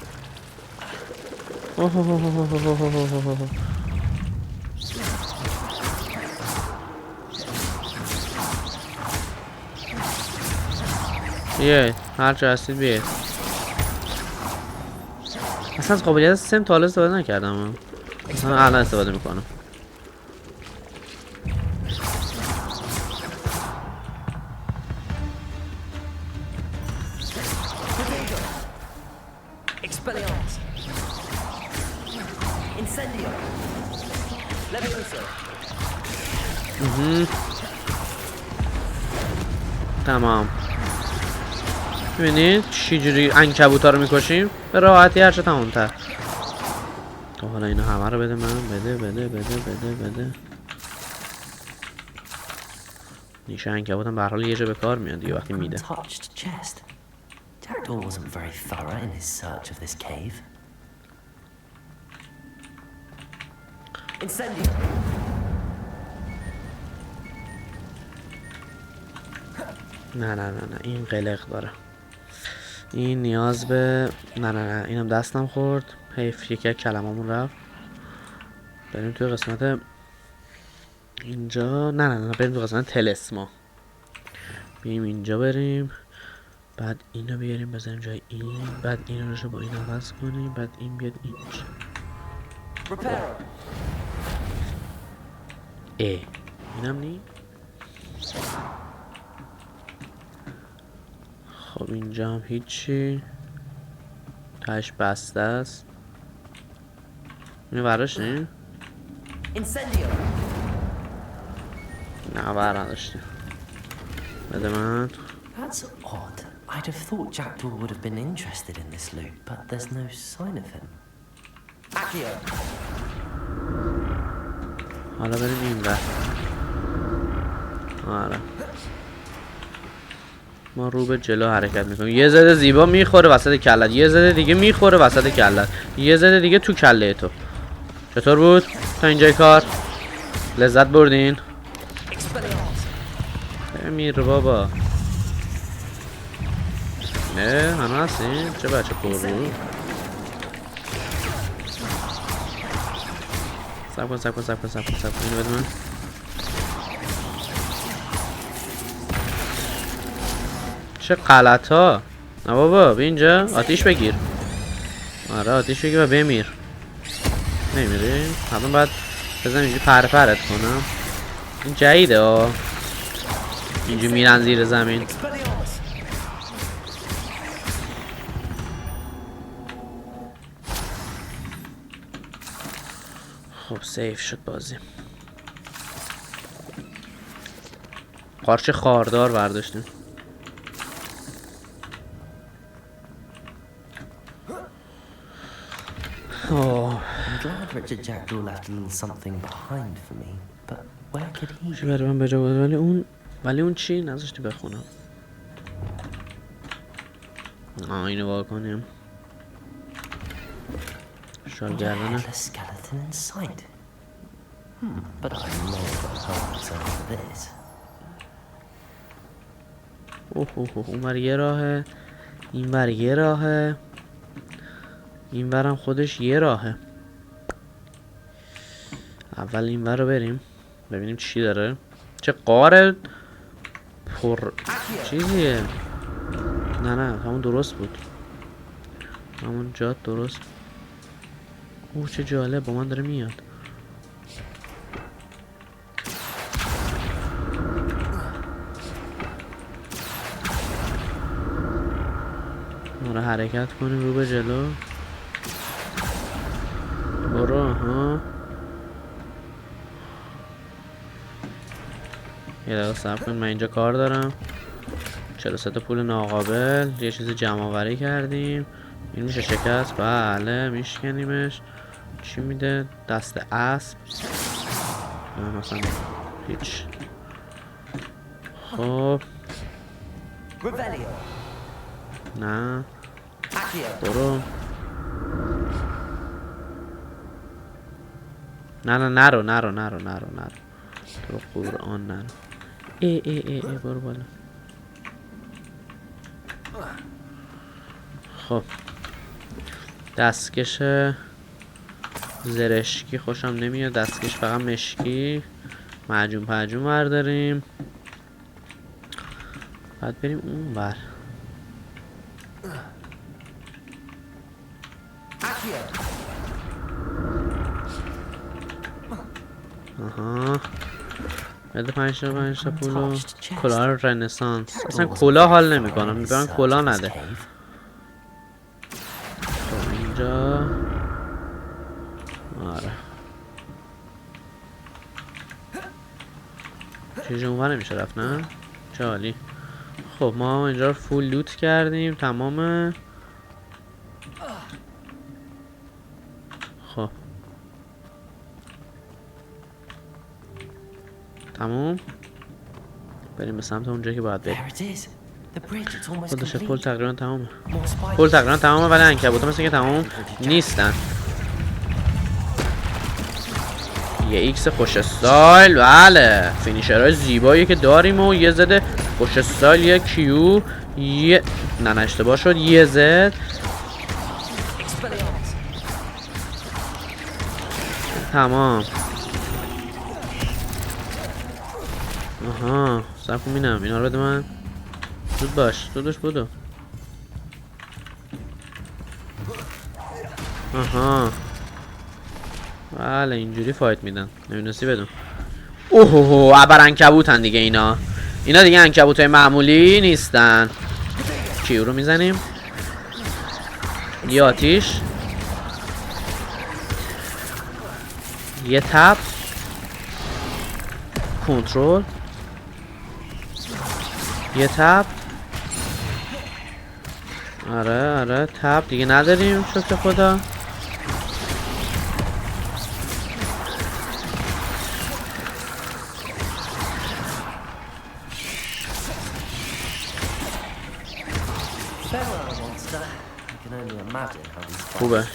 بیاید هر جا هستید بیاید. اصلا از قابلیت سم تا حالا استفاده نکردم. اصلا الان استفاده میکنم. تمام. ببینید چجوری عنکبوتا رو میکشیم به راحتی هرچه تمام‌تر. تو حالا اینا همه رو بده من. بده. نیشه عنکبوت هم به هر حال یه جا به کار میاد دیگه وقتی میده. Jackdaw wasn't very thorough in his search of this cave. Incendio. نه این قلق داره. این نیاز به نه اینم دستم خورد. حیف یکی از کلمامون رفت. بریم توی قسمت اینجا. نه بریم توی قسمت تلسما. بیایم اینجا بریم. بعد اینو بیاریم بذاریم جای این. بعد اینو رو با این عوض کنیم. بعد این بیاد اینجا. اینم نی. خب اینجا هم هیچی. تاش بسته است. اینو براش نیم. نه بر نداشتیم. بده من. That's odd. I'd have thought Jackdaw would have been interested in this loot, but there's no sign of him. حالا بریم این بر. آره ما رو به جلو حرکت میکنیم. یه زده زیبا میخوره وسط کلت. یه زده دیگه میخوره وسط کلت. یه زده دیگه تو کله تو. چطور بود تا اینجای کار؟ لذت بردین؟ امیر بابا نه هنو هستین؟ چه بچه پر رو؟ سب کن اینو بده من. چه غلط ها. نه بابا بیا اینجا آتیش بگیر. آره آتیش بگیر و بمیر. نمیری؟ حالا باید بزنم اینجوری پرت کنم. این جدیده ها، اینجوری میرن زیر زمین. خب سیف شد بازی. قارچ خاردار برداشتیم. I'm glad Richard Jackdaw left a little something behind for me, but where could he چی برای من به جا بود؟ ولی اون چی؟ نذاشتی بخونم. اینو وا کنیم. شالگردنه. skeleton in sight? But I know what helps over this. اون بر یه راهه، این بر یه راهه، این برم خودش یه راهه. اول این بر رو بریم ببینیم چی داره. چه قاره پر چیزیه. نه همون درست بود، همون جات درست. چه جالب، با من داره میاد. ما رو حرکت کنیم رو به جلو. برو. ها یه دقیقه صبر کن، من اینجا کار دارم. 43 تا پول ناقابل. یه چیز جمع آوری کردیم. این میشه شکست. بله میشکنیمش. چی میده؟ دست اسب. مثلا هیچ. خب نه برو. نرو تو قرآن نرو. ای برو بالا. خب دستکش زرشکی خوشم نمیاد، دستکش فقط مشکی. معجون پجون برداریم. بعد بریم اون بر. آها بده 5 تا پولو. کلاه رنسانس. اصلا کلاه حال نمیکنم، میگم کلاه نده. خب اینجا آره چیزی اونور نمیشه رفت نه؟ چه عالی. خب ما اینجا رو فول لوت کردیم تمامه. خب تموم. بریم به سمت اونجا که باید بریم. خودش پول تقریبا تمامه. پول تقریبا تمامه ولی عنکبوتا مثل که تمام نیستن. یه ایکس خوش استایل. بله فینیشرهای زیبایی که داریم و یه زده خوش استایل. یه کیو یه نه اشتباه شد. یه زد تمام. آها صرف مینم اینا رو بده من. زود باش داداش بدو. آها بله اینجوری فایت میدن. نمیدونستی بدون. اوه ابر عنکبوتن دیگه اینا دیگه عنکبوتای معمولی نیستن. کیو رو میزنیم. یه آتیش، یه تپ، کنترل، یه تپ. آره تپ دیگه نداریم شکر خدا. خوبه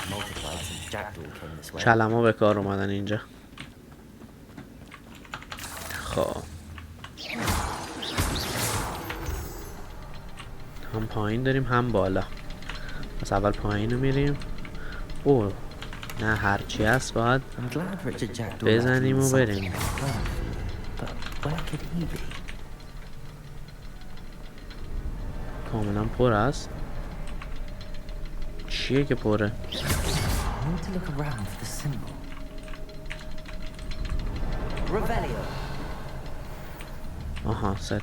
کلم‌ها به کار اومدن اینجا. خب هم پایین داریم هم بالا. پس اول پایین رو میریم. اوه نه هرچی هست باید بزنیم و بریم. کاملا پر است. چیه که پره؟ آها سته.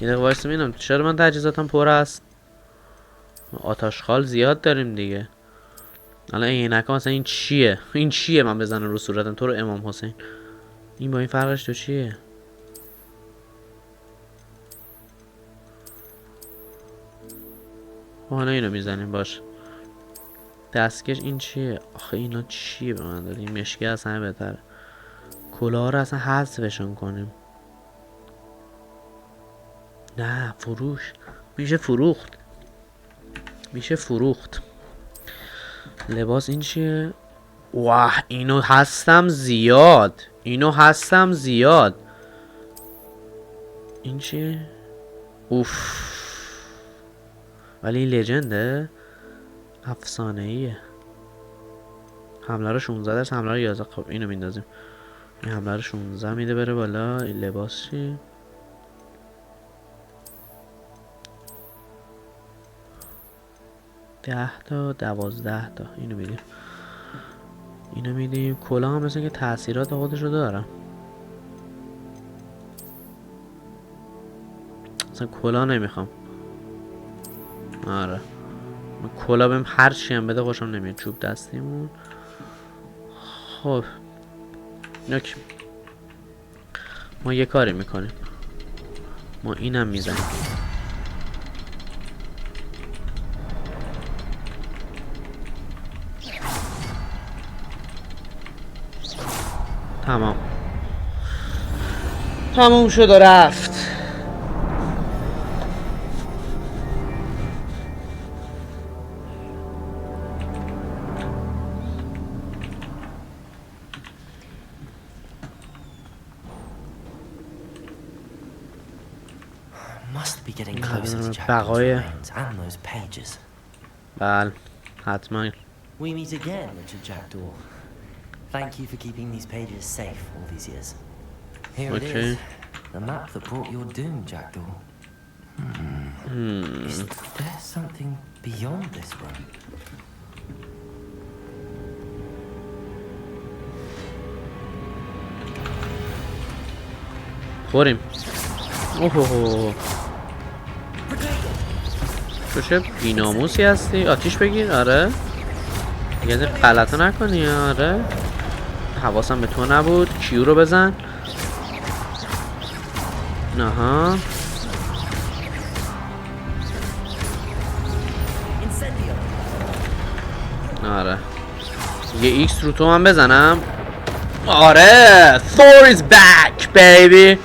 یه دقیقه وایسا ببینم چرا من تجهیزاتم پر است. آتشخال زیاد داریم دیگه. الان عینک‌ها مثلا این چیه؟ این چیه من بزنم رو صورتم؟ تو رو امام حسین. این با این فرقش تو چیه؟ حالا اینو میزنیم باش. دستکش این چیه؟ آخه اینا چیه به من داری؟ این مشکی از همه بهتره. کلاه رو اصلا حذفشون کنیم. نه فروش میشه فروخت. میشه فروخت. لباس این چیه؟ واه اینو هستم زیاد. اینو هستم زیاد. این چیه؟ اوف. ولی این لجنده افسانه ایه. حمله رو 16 درصد، حمله رو 11. خب اینو میندازیم. این حمله رو 16 میده بره بالا. این لباس چی؟ ده تا 12 تا. اینو میدیم. اینو میدیم. کلاه هم مثل که تاثیرات خودش رو داره. اصلا کلاه نمیخوام. آره من کلاه بهم هر چی هم بده خوشم نمیاد. چوب دستیمون. خب نک ما یه کاری میکنیم. ما اینم میزنیم. تمام. تموم شد و رفت. بقای بله حتما. We meet again, Richard Jackdaw. Thank you for keeping these pages safe all these years. Here it is, the map that brought your doom, Jackdaw. Is there something beyond this room? خوریم. اوه تو چه بیناموسی هستی؟ آتیش بگیر. آره دیگه غلطه نکنی. آره حواسم به تو نبود. کیو رو بزن. نها آره یه ایکس رو تو من بزنم. آره Thor is back baby.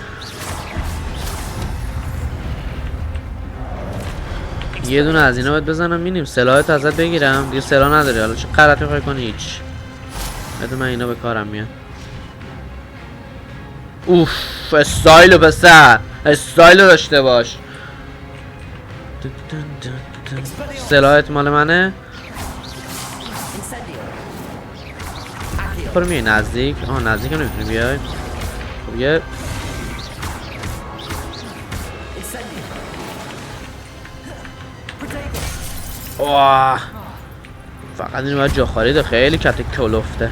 یه دونه از اینا باید بزنم. می‌بینیم سلاحت ازت بگیرم دیگه. سلاح نداری. حالا چه غلط می‌خوای کنی؟ هیچ. بده من اینا به کارم میاد. اوف استایل پسر. استایل داشته باش. سلاحت مال منه. برو میای نزدیک. نزدیک هم نمیتونی بیای. خب یه واه فقط اینو باید جا خاریده. خیلی کت کلفته.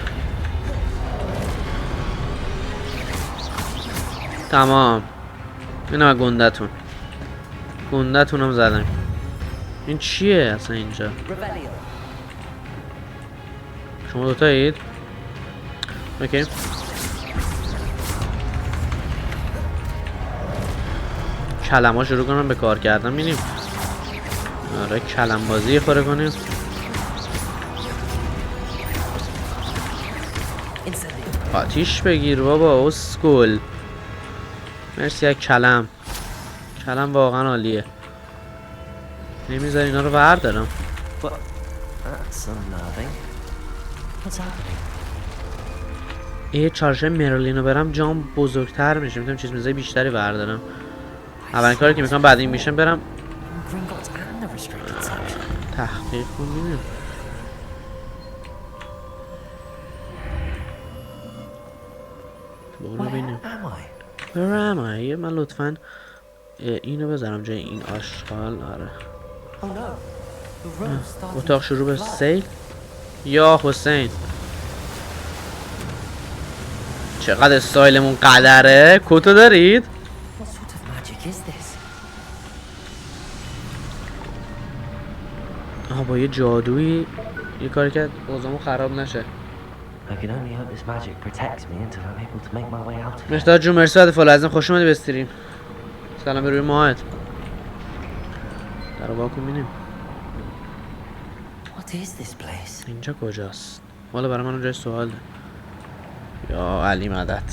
تمام. اینو از گندتون هم زدم. این چیه اصلا اینجا؟ شما دوتایید؟ اوکی کلم‌ها شروع کنم به کار کردن. می‌بینیم آره کلم بازی خوره کنیم. آتیش بگیر بابا اسکول. مرسی از کلم واقعا عالیه. نمیذاری اینا رو بردارم. چارشه مرلین رو برم جام بزرگتر میشه. میتونم چیز میزای بیشتری بردارم. اولین کاری که میکنم بعد این میشم برم تحقیق کنیم. برو ببینیم Where am I؟ من لطفاً اینو بذارم جای این آشغال. آره اتاق شروع به سیل. یا حسین چقدر استایلمون قدره. کتو دارید؟ What sort of magic is this? آها با یه جادویی یه کاری کرد اوضاعمون خراب نشه. I can only hope this magic protects me until I'm able to make my way out of here. مهداد جون مرسی بعد فالو ازم. خوش اومدی به استریم. سلام به روی ماهت. درو واکن ببینیم What is this place? اینجا کجاست. والا برای من اونجا سواله. یا علی مدد.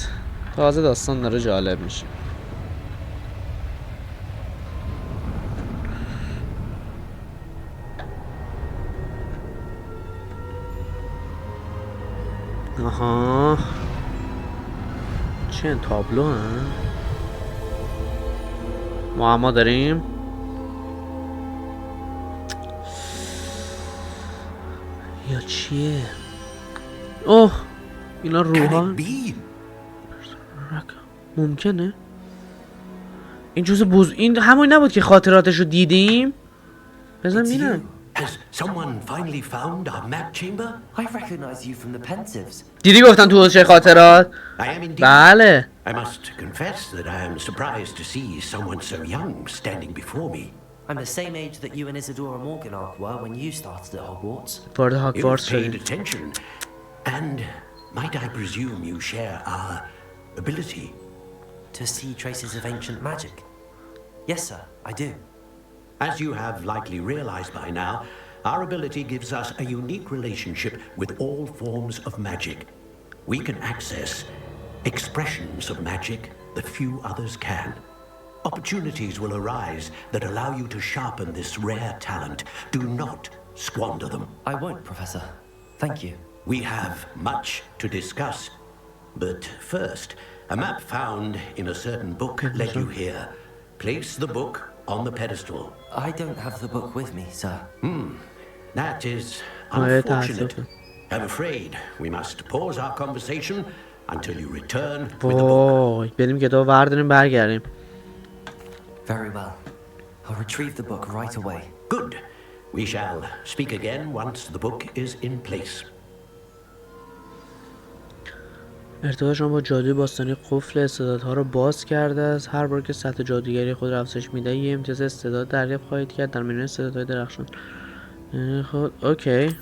تازه داستان داره جالب میشه. آها چه تابلو هن؟ معما داریم. یا چیه؟ اوه اینا روحان. ممکنه این جزء این همون نبود که خاطراتشو دیدیم. بزن ببینم. Has someone finally found our map chamber? I recognize you from the Pensives. دیدی گفتن تو حوزه خاطرات؟ I am indeed. بله. I must confess that I am surprised to see someone so young standing before me. I'm the same age that you and Isadora Morganach were when you started at Hogwarts. وارد You've هاگوارتز paid شدیم. attention, and might I presume you share our ability? To see traces of ancient magic. Yes, sir, I do. As you have likely realized by now, our ability gives us a unique relationship with all forms of magic. We can access expressions of magic that few others can. Opportunities will arise that allow you to sharpen this rare talent. Do not squander them. I won't, Professor. Thank you. We have much to discuss. But first, a map found in a certain book led you here. Place the book on the pedestal. I don't have the book with me, sir. That is unfortunate. I'm afraid we must pause our conversation until you return with the book. وای بریم کتاب برداریم برگردیم. Very well. I'll retrieve the book right away. Good. We shall speak again once the book is in place. ارتباط شما با جادوی باستانی قفل استعدادها را باز کرده است. هر بار که سطح جادوگری خود را افزایش می‌دهید یه امتیاز استعداد دریافت خواهید کرد در منوی استعدادهای درخشان. خب اوکی.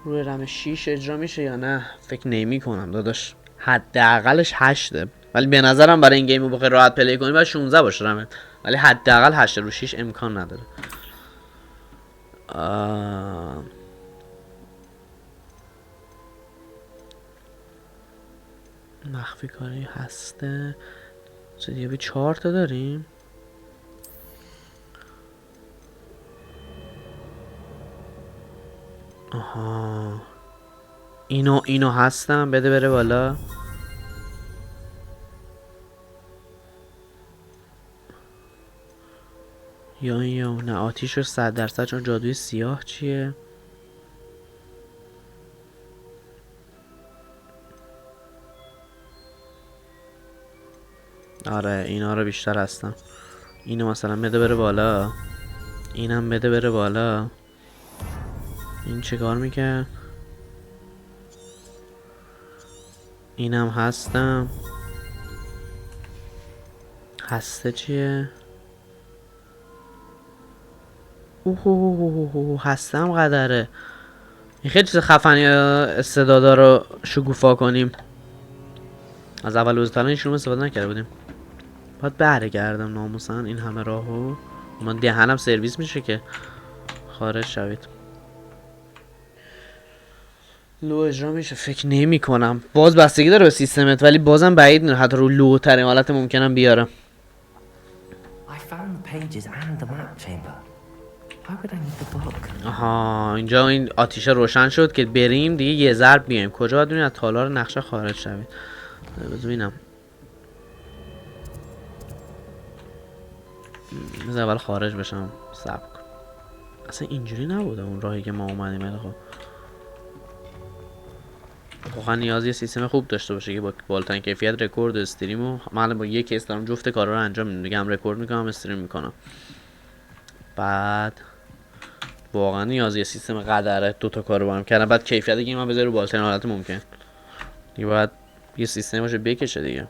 روی رم 6 اجرا میشه یا نه؟ فکر نمی‌کنم داداش. حداقلش 8 ولی به نظرم برای این گیمو بخوای راحت پلی کنی باید 16 باشه رمت. ولی حداقل 8 رو 6 امکان نداره. مخفی کاری هسته. دیگه به 4 تا داریم. آها اینو هستم. بده بره بالا. یا نه آتیش رو 100% چون جادوی سیاه چیه؟ آره اینا رو بیشتر هستم. اینو مثلا بده بره بالا. اینم بده بره بالا. این چه کار میکرد؟ اینم هستم. هسته چیه؟ هستم قدره. این خیلی چیز خفنی استعدادا رو شکوفا کنیم. از اول روز تلان هیچ استفاده نکرده بودیم. باید برگردم ناموسن این همه راهو. من دهنم سرویس میشه که خارج شوید. لو اجرا میشه فکر نمی کنم. باز بستگی داره به سیستمت ولی بازم بعید نیست حتی رو لو ترین حالت ممکنم بیارم. I found the pages and the map chamber. Why would I need the book? آها اینجا این آتیشه روشن شد که بریم دیگه یه ضرب بیایم. کجا باید بریم از تالار نقشه خارج شوید؟ ببینم. بذار اول خارج بشم. صبر کن. اصلا اینجوری نبوده اون راهی که ما اومدیم. خب واقعا نیازی سیستم خوب داشته باشه که با بالاترین کیفیت رکورد استریم و من با یک کیس دارم جفت کارا رو انجام میدم دیگه. هم رکورد میکنم هم استریم میکنم. بعد واقعا نیاز یه سیستم قدره دوتا کار رو با هم کردن، بعد کیفیت گیم هم بذاره رو بالاترین حالت ممکن دیگه، باید یه سیستم باشه بکشه دیگه.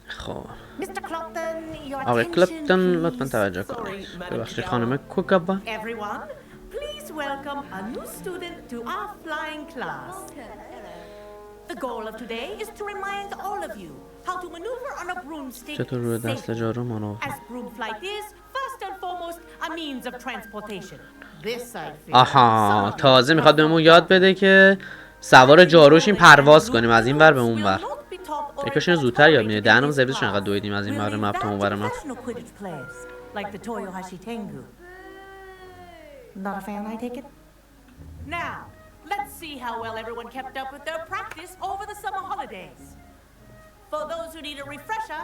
خب آقای کلپتن لطفا توجه کنید. ببخشید خانم کوکابا. Please welcome a new student to our flying class. The goal of today is to remind all of you how to maneuver on a broomstick safely. As broom flight is, first and foremost, a means of transportation. This I feel. آها تازه میخواد بهمون یاد بده که سوار جاروشیم پرواز کنیم از این ور به اون ور. یکاش اینو زودتر یاد میده. دهنم زبیزش انقدر دویدیم از این ور مپ تا اون ور مپ. Not a fan, I take it? Now, let's see how well everyone kept up with their practice over the summer holidays. For those who need a refresher,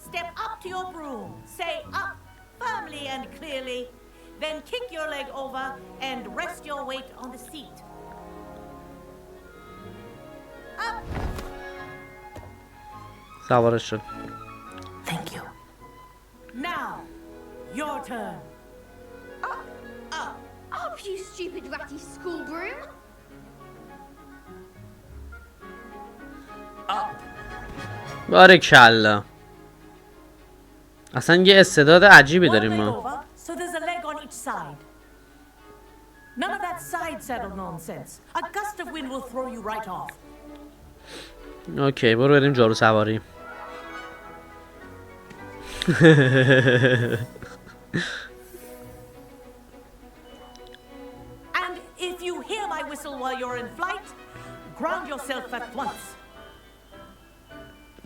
step up to your broom, say up firmly and clearly, then kick your leg over and rest your weight on the seat. Up! سوارش شد. Thank you. Now, your turn. Up, you stupid ratty school broom! باریکلا. اصلا یه استعداد عجیبی داریم ما. So there's a leg on each side. None of that side saddle nonsense. A gust of wind will throw you right off. اوکی برو بریم جارو سواری. And if you hear my whistle while you're in flight, ground yourself at once.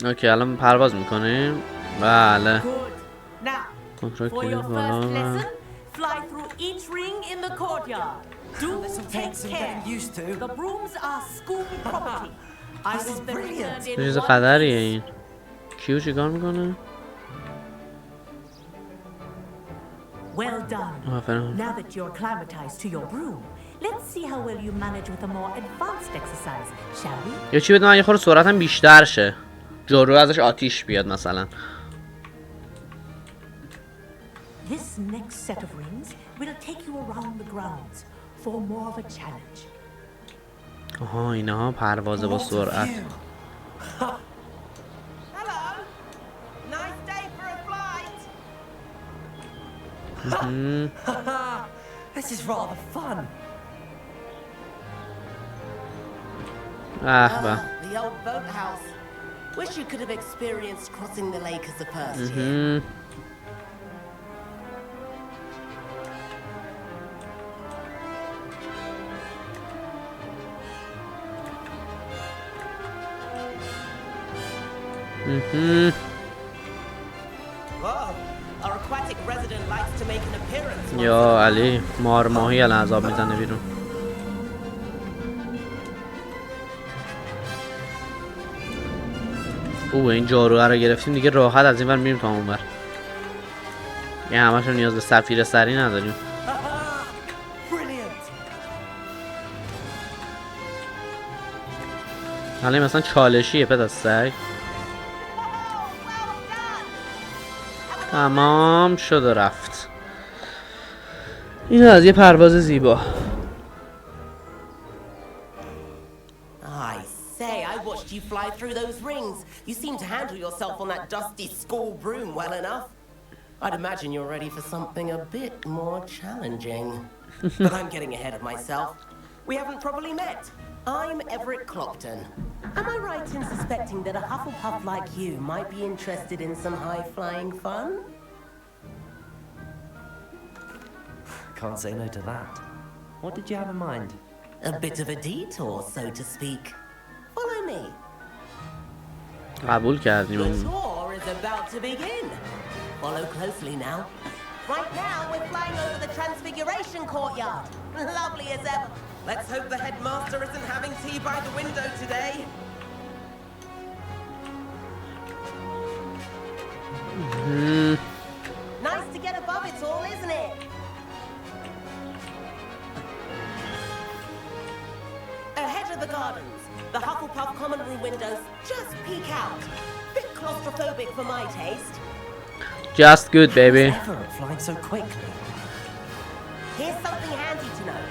اوکی الان پرواز میکنیم. بله. Good. Now, کنترل for your کنید first بالا. lesson, fly through each ring in the courtyard. Do take care. The brooms are school property. I want them returned in چیز one قدریه piece. این. کیو چیکار میکنه؟ Well done. Now that you're acclimatized to your broom, let's see how well you manage with a more advanced exercise, shall we? یا چی بده من یه خورده سرعتم بیشتر شه. جارو ازش آتیش بیاد مثلا. This next set of rings will take you around the grounds for more of a challenge. آها اینها پرواز با سرعت. Hello. Nice day for a flight. This is rather fun. The old boathouse. Wish you could have experienced crossing the lake as a first year. Our aquatic resident likes to make an appearance. یا علی مار ماهی الان عذاب میزنه بیرون. این جارو رو گرفتیم دیگه راحت از این ور میریم تا اون ور. یه همشون نیاز به سفیر سری نداریم. حالا مثلا چالشیه پد از سگ. تمام شد و رفت. این از یه پرواز زیبا. I say, I watched you fly through those rings. You seem to handle yourself on that dusty school broom well enough. I'd imagine you're ready for something a bit more challenging. But I'm getting ahead of myself. We haven't properly met. I'm Everett Clopton. Am I right in suspecting that a Hufflepuff like you might be interested in some high-flying fun? Can't say no to that. What did you have in mind? A bit of a detour, so to speak. Follow me. قبول کردیم. The tour is about to begin. Follow closely now. Right now, we're flying over the Transfiguration Courtyard. Lovely as ever. Let's hope the headmaster isn't having tea by the window today. Nice to get above it all, isn't it? Ahead of the gardens. The Hufflepuff common room windows just peek out. Bit claustrophobic for my taste. Just good, baby. Ever flying so quickly? Here's something handy to know.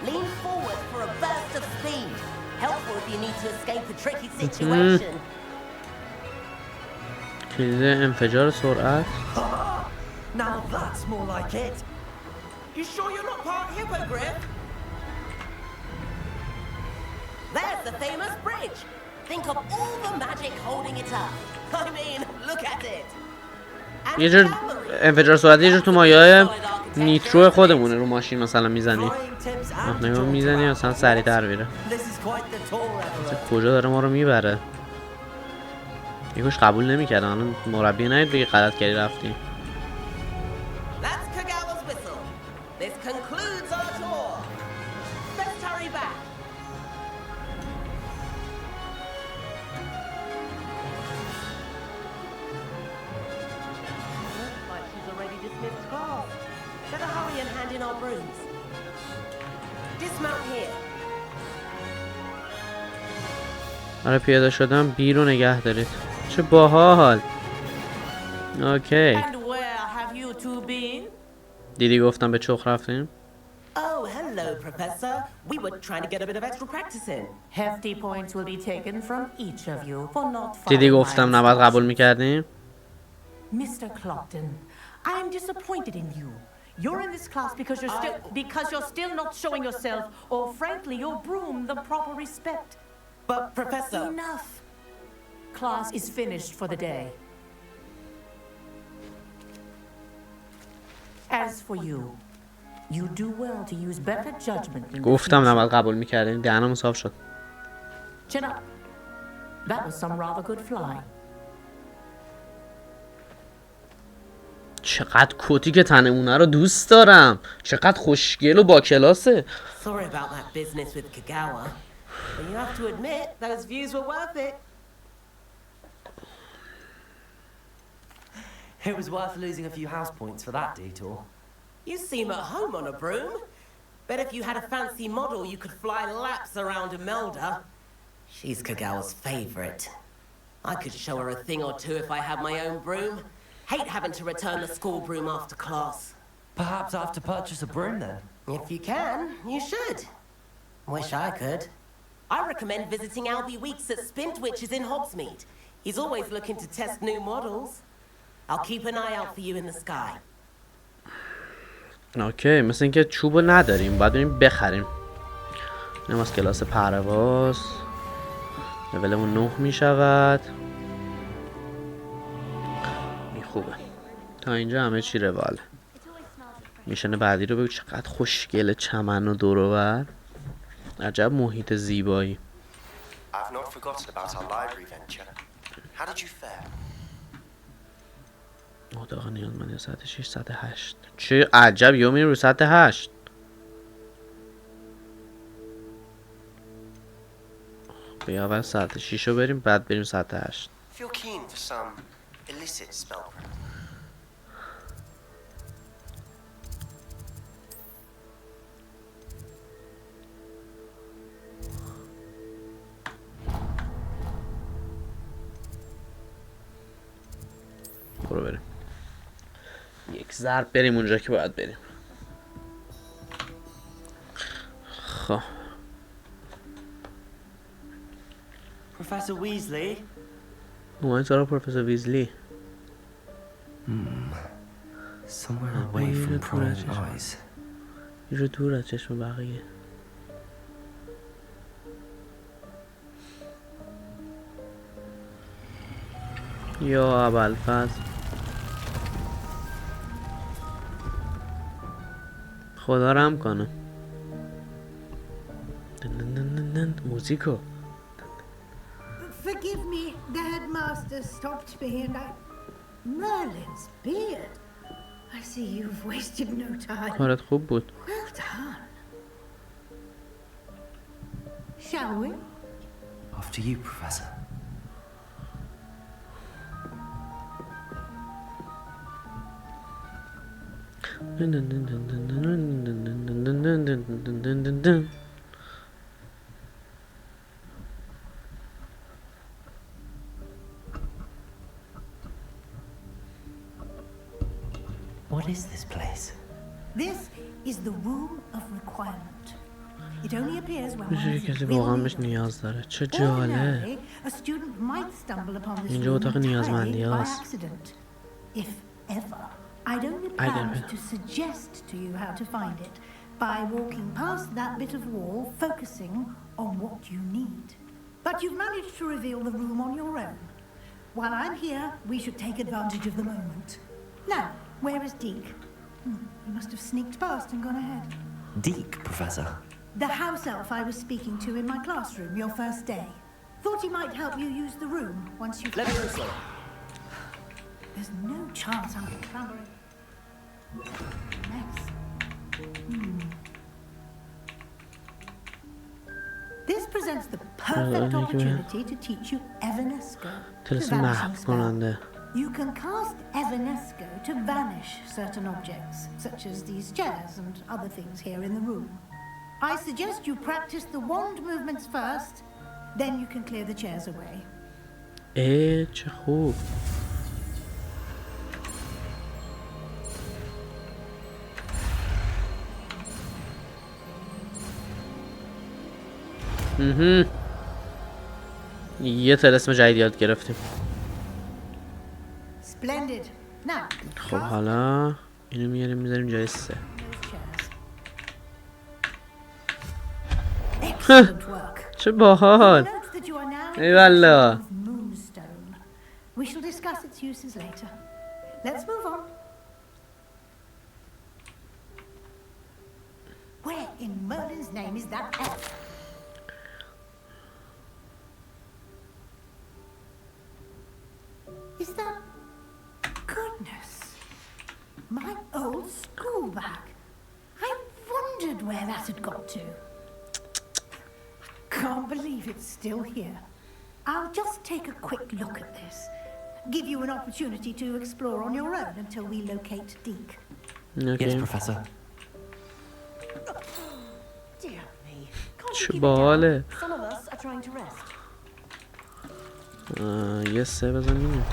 Lean forward for a burst of speed. Helpful if you need to escape a tricky situation. کلید انفجار سرعت. Now that's more like it. You sure you're not part hippogriff? There's the famous bridge. Think of all the magic holding it up. I mean, look at it. یه جور انفجار سرعت یه جور تو مایه‌های نیترو خودمونه رو ماشین مثلا میزنی. نمی‌دونم میزنی مثلا سریع‌تر میره. کجا داره ما رو میبره؟ یکوش قبول نمی‌کردن. الان مربی نید بگی غلط کردی رفتی. This concludes our tour. Let's hurry back. Looks like she's already dismissed class. Better hurry and hand in our brooms. Dismount here. آره پیاده شدم بیرون نگه دارید. چه باحال. اوکی. And where have you two been? دیدی گفتم به چخ رفتیم. Oh, hello, Professor. We were trying to get a bit of extra practice in. Hefty points will be taken from each of you for not دیدی following گفتم my نباید قبول میکردیم. Mr. Clopton, I'm disappointed in you. You're in this class because you're still not showing yourself, or frankly, your broom the proper respect. But, Professor... Enough. Class is finished for the day. As for you, you do well to use better judgment in the گفتم future. نباید قبول میکردیم. دهنم صاف شد. Chin up. That was some rather good flying. چقدر کتی که تنمونه رو دوست دارم. چقدر خوشگل و با کلاسه. Sorry about that business with Kagawa. But you have to admit, those views were worth it. It was worth losing a few house points for that detour. You seem at home on a broom. Bet if you had a fancy model, you could fly laps around Imelda. She's Kagawa's favorite. I could show her a thing or two if I had my own broom. Hate having to return the school broom after class. Perhaps I have to purchase a broom then? If you can, you should. Wish I could. I recommend visiting Albie Weeks at Spintwitches in Hogsmeade. He's always looking to test new models. I'll keep an eye out for you in the sky. اوکی مثل اینکه چوبو نداریم. باید بریم بخریم. اینم از کلاس پرواز. لولمون 9 میشود. خوبه. تا اینجا همه چی رواله. میشن بعدی رو بگو. چقدر خوشگله چمن و دور و بر. عجب محیط زیبایی. I've not forgotten about our library venture. How did you fare? اتاق نیازمندی ساعت 6 ساعت 8. چه عجب یه میریم رو ساعت 8. بیا اول ساعت 6 رو بریم بعد بریم ساعت 8. Feel keen for some illicit spell practice. برو بریم. یک ضرب بریم اونجا که باید بریم. خب Professor Weasley? اومد سراغ پروفسور ویزلی. Somewhere away from prying eyes. یه جو دور از چشم بقیه. یا ابوالفضل خدا رحم کنه. موزیکو. Forgive me, the headmaster stopped me and Merlin's beard. I see you've wasted no time. کارت خوب بود. Well done. Shall we? After you, Professor. What is this place? This is the room of requirement. It only appears when one میشه کسی واقعا بهش نیاز داره. چه جالب. a student might stumble upon this اینجا room اتاق نیازمندی by هاست. accident. If ever, I'd only plan to suggest to you how to find it by walking past that bit of wall, focusing on what you need. But you've managed to reveal the room on your own. While I'm here, we should take advantage of the moment. Now, where is Deke? He must have sneaked past and gone ahead. Deke, Professor. The house elf I was speaking to in my classroom your first day. Thought he might help you use the room once you've... Let me in, sir. There's no chance I'm clambering. Mess. This presents the perfect opportunity to teach you Evanesco. You can cast Evanesco to vanish certain objects, such as these chairs and other things here in the room. I suggest you practice the wand movements first, then you can clear the chairs away. چه خوب. یه طلسم جدید یاد گرفتیم. Splendid. Now, خب حالا اینو میاریم میذاریم جای 3. چه باحال. ای والله. We shall discuss its uses later. Let's move on. Where in Merlin's name is that elf? Is that... Goodness. My old school bag. I wondered where that had got to. Can't believe it's still here. I'll just take a quick look at this. Give you an opportunity to explore on your own until we locate Deke. Okay. Yes, Professor. Dear me. چه باحاله. Some of us are trying to rest. یه 3 بزنیم.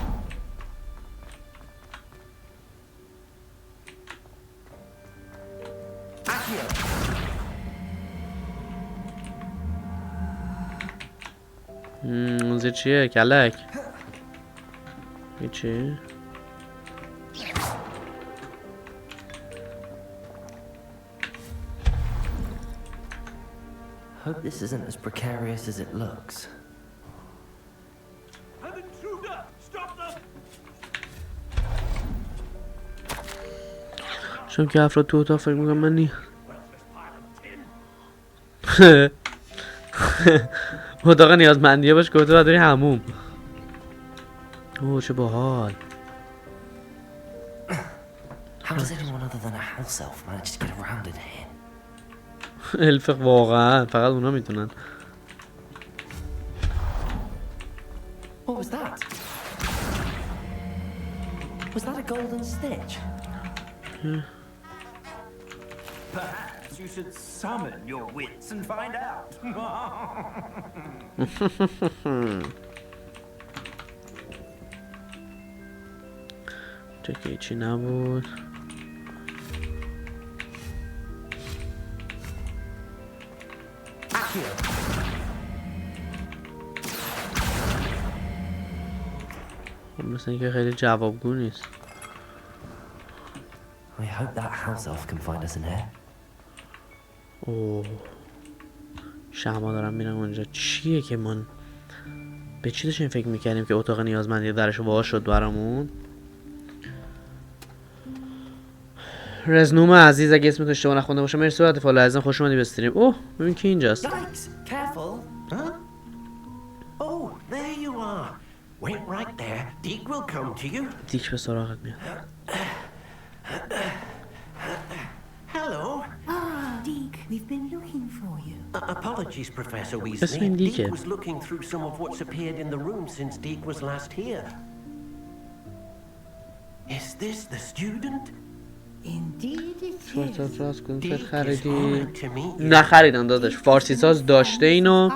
موزه چیه؟ کلک هیچی؟ Hope this isn't as precarious as it looks. An intruder! Stop them! چون که افراد تو اتاق فکر میکنم من نی اتاق نیازمندیه باش که اتاق داری هموم. اوه چه باحال. How does anyone other than a house elf manage to get around in here? الف واقعا فقط اونا میتونن. What was that? Was that a golden stitch? Perhaps you should summon your wits and find out. چه چی نبود. مثل اینکه خیلی جوابگو نیست. I hope that house elf can find us in here. اوه شما دارم میرم اونجا. چیه که من به چی داشتیم فکر میکردیم که اتاق نیازمندی درش وا شد برامون؟ رزنوم عزیز اگه اسمت اشتباه نخونده باشه مرسی برات فالو عزیزم خوش اومدی به استریم. اوه ببین کی اینجاست. Yikes! Careful! Huh? Oh, there you are. Wait right there. Deke will come to you. دیک به سراغت میاد. Hello. Ah, Deke, we've been looking for you. Apologies, Professor That's been Weasley. Deke. Deke was looking through some of what's appeared in the room since Deke was last here. Is this the student? Indeed it فارسی‌ساز راست کن چه Deke is خریدی؟ honored to meet you. نخریدم داداش. فارسی‌ساز داشته اینو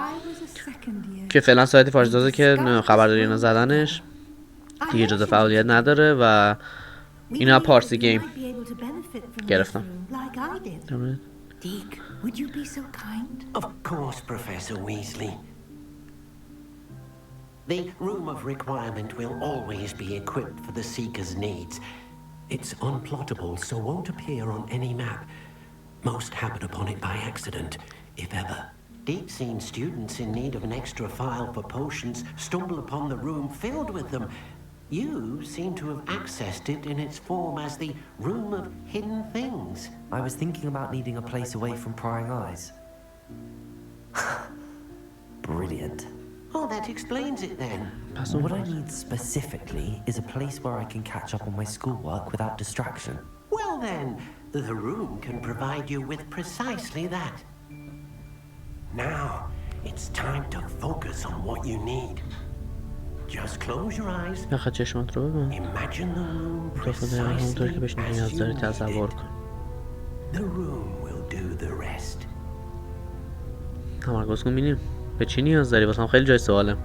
که فعلا سایت فارسی‌سازه که خبرداری اینا زدنش دیگه اجازه فعالیت نداره و اینا پارسی گیم گرفتم. Deke, would you be so kind? Of course, Professor Weasley. The Room of Requirement will always be equipped for the Seeker's needs. It's unplottable, so won't appear on any map. Most happen upon it by accident, if ever. Deep-seen students in need of an extra file for potions stumble upon the room filled with them. You seem to have accessed it in its form as the Room of Hidden Things. I was thinking about needing a place away from prying eyes. Brilliant. Oh, that explains it then. What I need specifically is a place where I can catch up on my schoolwork without distraction. Well then, the room can provide you with precisely that. Now, it's time to focus on what you need. Just close your eyes. Imagine the room precisely as you need it. The room will do the rest. تمرکز کن ببینیم به چی نیاز داری؟ واسم خیلی جای سواله.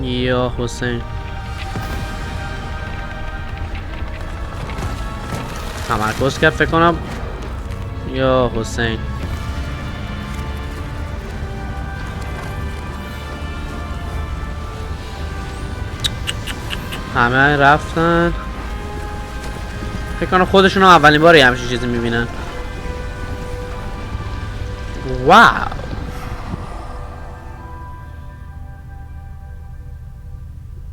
یا حسین تمرکز کرد فکر کنم. یا حسین همه رفتن. فکر کنم خودشون هم اولین باری همچین چیزی میبینن. واو.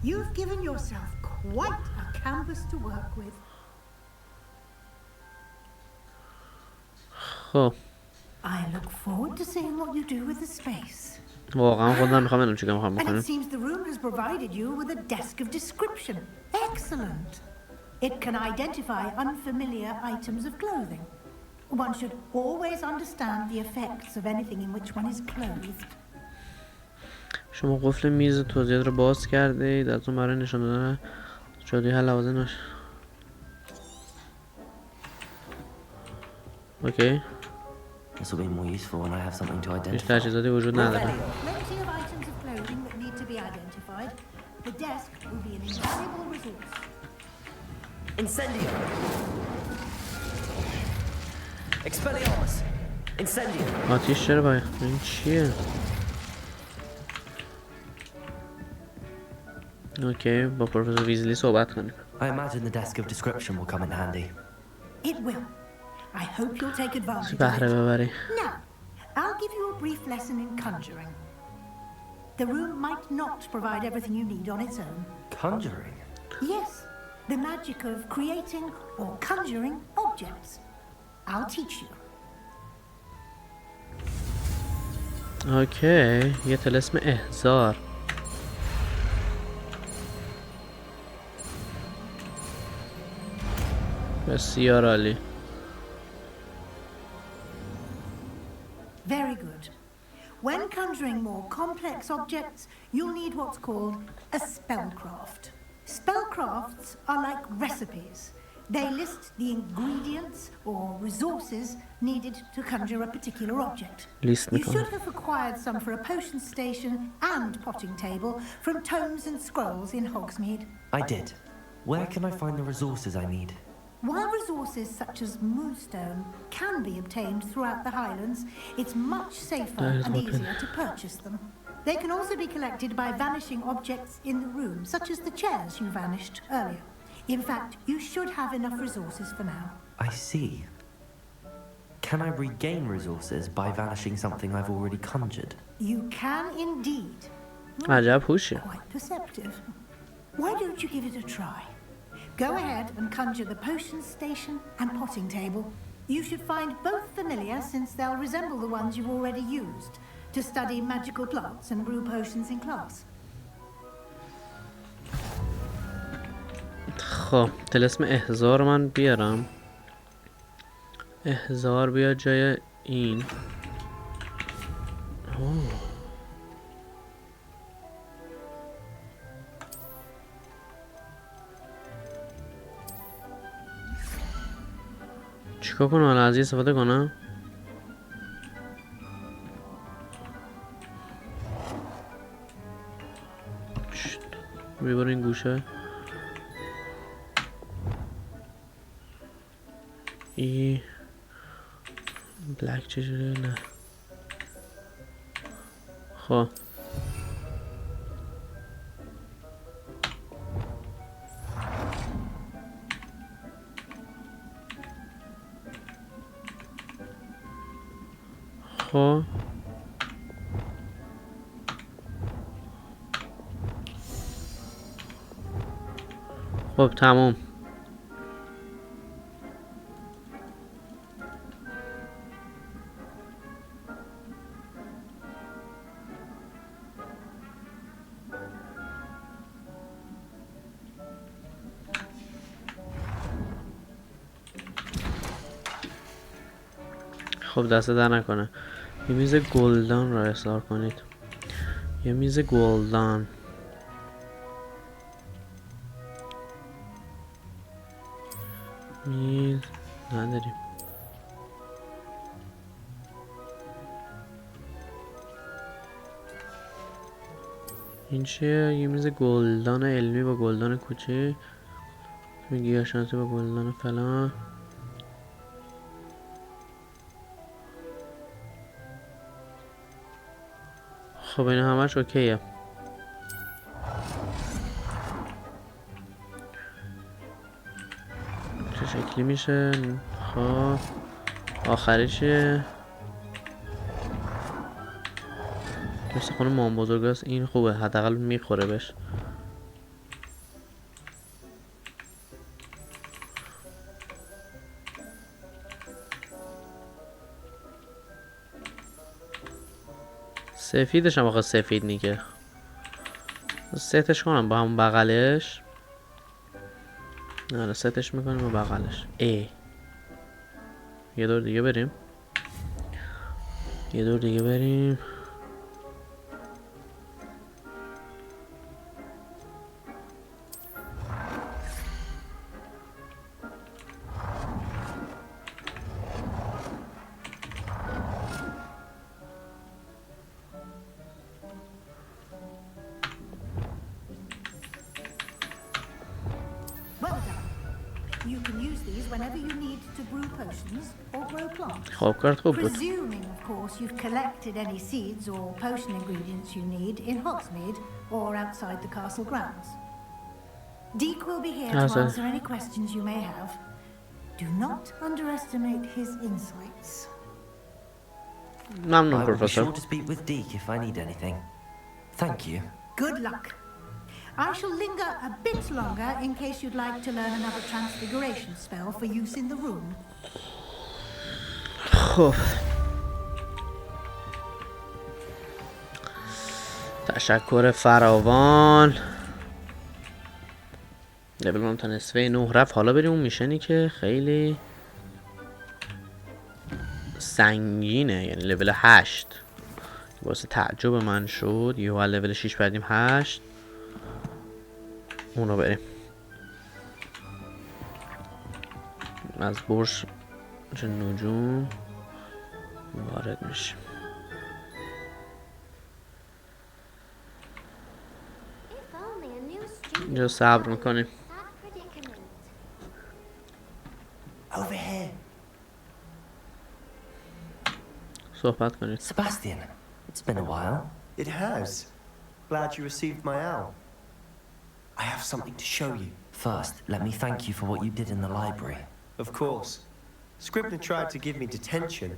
You've given yourself quite a canvas to work with. خب I look forward to seeing what you do with the space. واقعا خودم میخوام ببینم چیکار میخوام And it بکنیم. seems the room has provided you with a desk of description. Excellent. It can identify unfamiliar items of clothing. One should always understand the effects of anything in which one is clothed. شما قفل میز توضیحات رو باز کرده اید. از اون برای نشان دادن جادوی هر لوازم نشه. اوکی. This will be more useful when I have something to identify. هیچ تجهیزاتی وجود نداره. Plenty of items of clothing that need to be identified. The desk will be an invaluable resource. Incendio! Expelliarmus! Incendio! آتیش چرا باید؟ این چیه؟ اوکی با پروفسور ویزلی صحبت کنیم. I imagine the desk of description will come in handy. It will. I hope you'll take advantage بهره of it. ببری. Now, I'll give you a brief lesson in conjuring. The room might not provide everything you need on its own. Conjuring? Yes, the magic of creating or conjuring objects. I'll teach you. اوکی یه طلسم احضار. بسیار عالی. Very good. When conjuring more complex objects, you'll need what's called a spellcraft. Spellcrafts are like recipes. They list the ingredients or resources needed to conjure a particular object. You should have acquired some for a potion station and potting table from tomes and scrolls in Hogsmeade. I did. Where can I find the resources I need? While resources such as moonstone can be obtained throughout the Highlands, it's much safer and easier to purchase them. They can also be collected by vanishing objects in the room, such as the chairs you vanished earlier. In fact, you should have enough resources for now. I see. Can I regain resources by vanishing something I've already conjured? You can indeed. عجب هوشی. Quite perceptive. Why don't you give it a try? Go ahead and conjure the potion station and potting table. You should find both familiar since they'll resemble the ones you've already used to study magical plants and brew potions in class. خب طلسم احضار من بیارم. احضار بیاد جای این. چیکار کنم الان از این استفاده کنم؟ میبره این گوشه. ای بلک چجوره؟ نه خب خب تموم. خب دست در نکنه. یه میز گلدان را احضار کنید. یه میز گلدان. میز نداریم. این چیه؟ یه میز گلدان علمی با گلدان کوچه. گیاه شناسی با گلدان فلان. خب این همش اوکیه. چه شکلی میشه؟ خب آخری چیه؟ مثل خونه مام بزرگ است. این خوبه، حداقل میخوره بهش. سفیدش هم آخه سفید نیگه. ستش کنم با همون بغلش. نه ستش میکنیم با بغلش. یه دور دیگه بریم. یه دور دیگه بریم. You can use these whenever you need to brew potions or grow plants. خوب کرد، خوب بود. Presuming, of course, you've collected any seeds or potion ingredients you need in Hogsmeade or outside the castle grounds. Deke will be here to answer any questions you may have. Do not underestimate his insights. ممنون I will be پروفسور. sure to speak with Deke if I need anything. Thank you. Good luck. I shall linger a bit longer in case you'd like to learn another transfiguration spell for use in the room. خب تشکر فراوان. لول من تا نصفه 9 رفت. حالا بریم اون میشنی که خیلی سنگینه، یعنی لول 8. واسه تعجب من شد یه حال لول 6 بعدیم 8. اونو بریم از برج نجوم وارد میشیم. اینجا صبر میکنیم. Over here. صحبت کنید. Sebastian, it's been a while. It has. Glad you received my owl. I have something to show you. First, let me thank you for what you did in the library. Of course. Scribner tried to give me detention,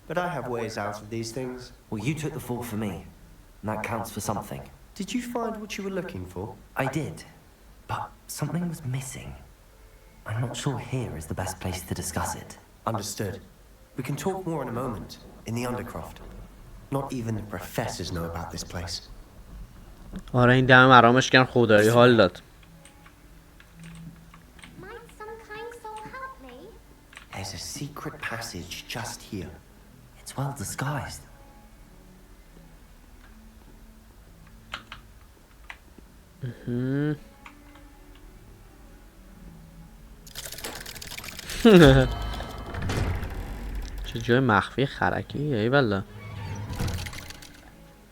but I have ways out of these things. Well, you took the fall for me, and that counts for something. Did you find what you were looking for? I did, but something was missing. I'm not sure here is the best place to discuss it. Understood. We can talk more in a moment, in the Undercroft. Not even the professors know about this place. آره این دم مرامش کردن خودداری حال داد. There's a secret passage just here. It's well disguised. چه جای مخفی خرکی ای والله.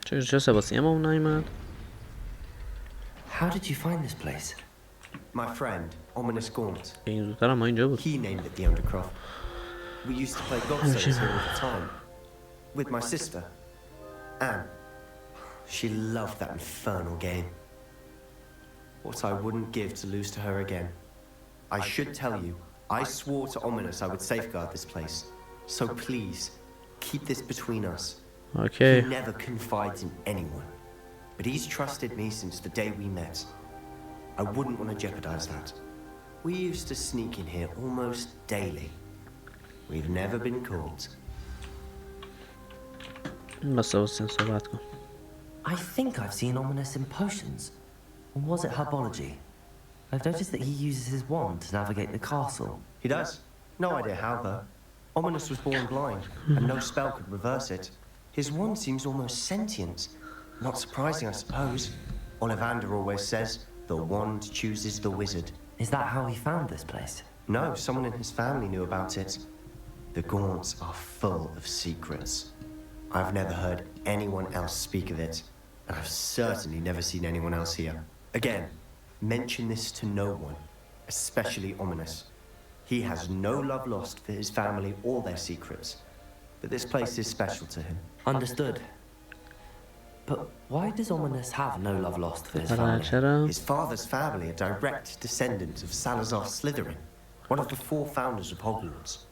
چه سباسی ما اون نیامد. How did you find this place? My friend, Ominous Gaunt. این زودتر هم اینجا بود. He named it the Undercroft. We used to play Godstones here all the time. With my sister, Anne. She loved that infernal game. What I wouldn't give to lose to her again. I should tell you, I swore to Ominous I would safeguard this place. So please, keep this between us. Okay. He never confides in anyone. But he's trusted me since the day we met. I wouldn't want to jeopardize that. We used to sneak in here almost daily. We've never been caught. I think I've seen Ominous in potions. Or was it herbology? I've noticed that he uses his wand to navigate the castle. He does. No idea how, though. Ominous was born blind, and no spell could reverse it. His wand seems almost sentient. Not surprising, I suppose. Ollivander always says, the wand chooses the wizard. Is that how he found this place? No, someone in his family knew about it. The Gaunts are full of secrets. I've never heard anyone else speak of it, and I've certainly never seen anyone else here. Again, mention this to no one, especially Ominous. He has no love lost for his family or their secrets, but this place is special to him. Understood. But why does Ominous have no love lost for his family? His father's family are direct descendants of Salazar Slytherin, one of the 4 founders of Hogwarts.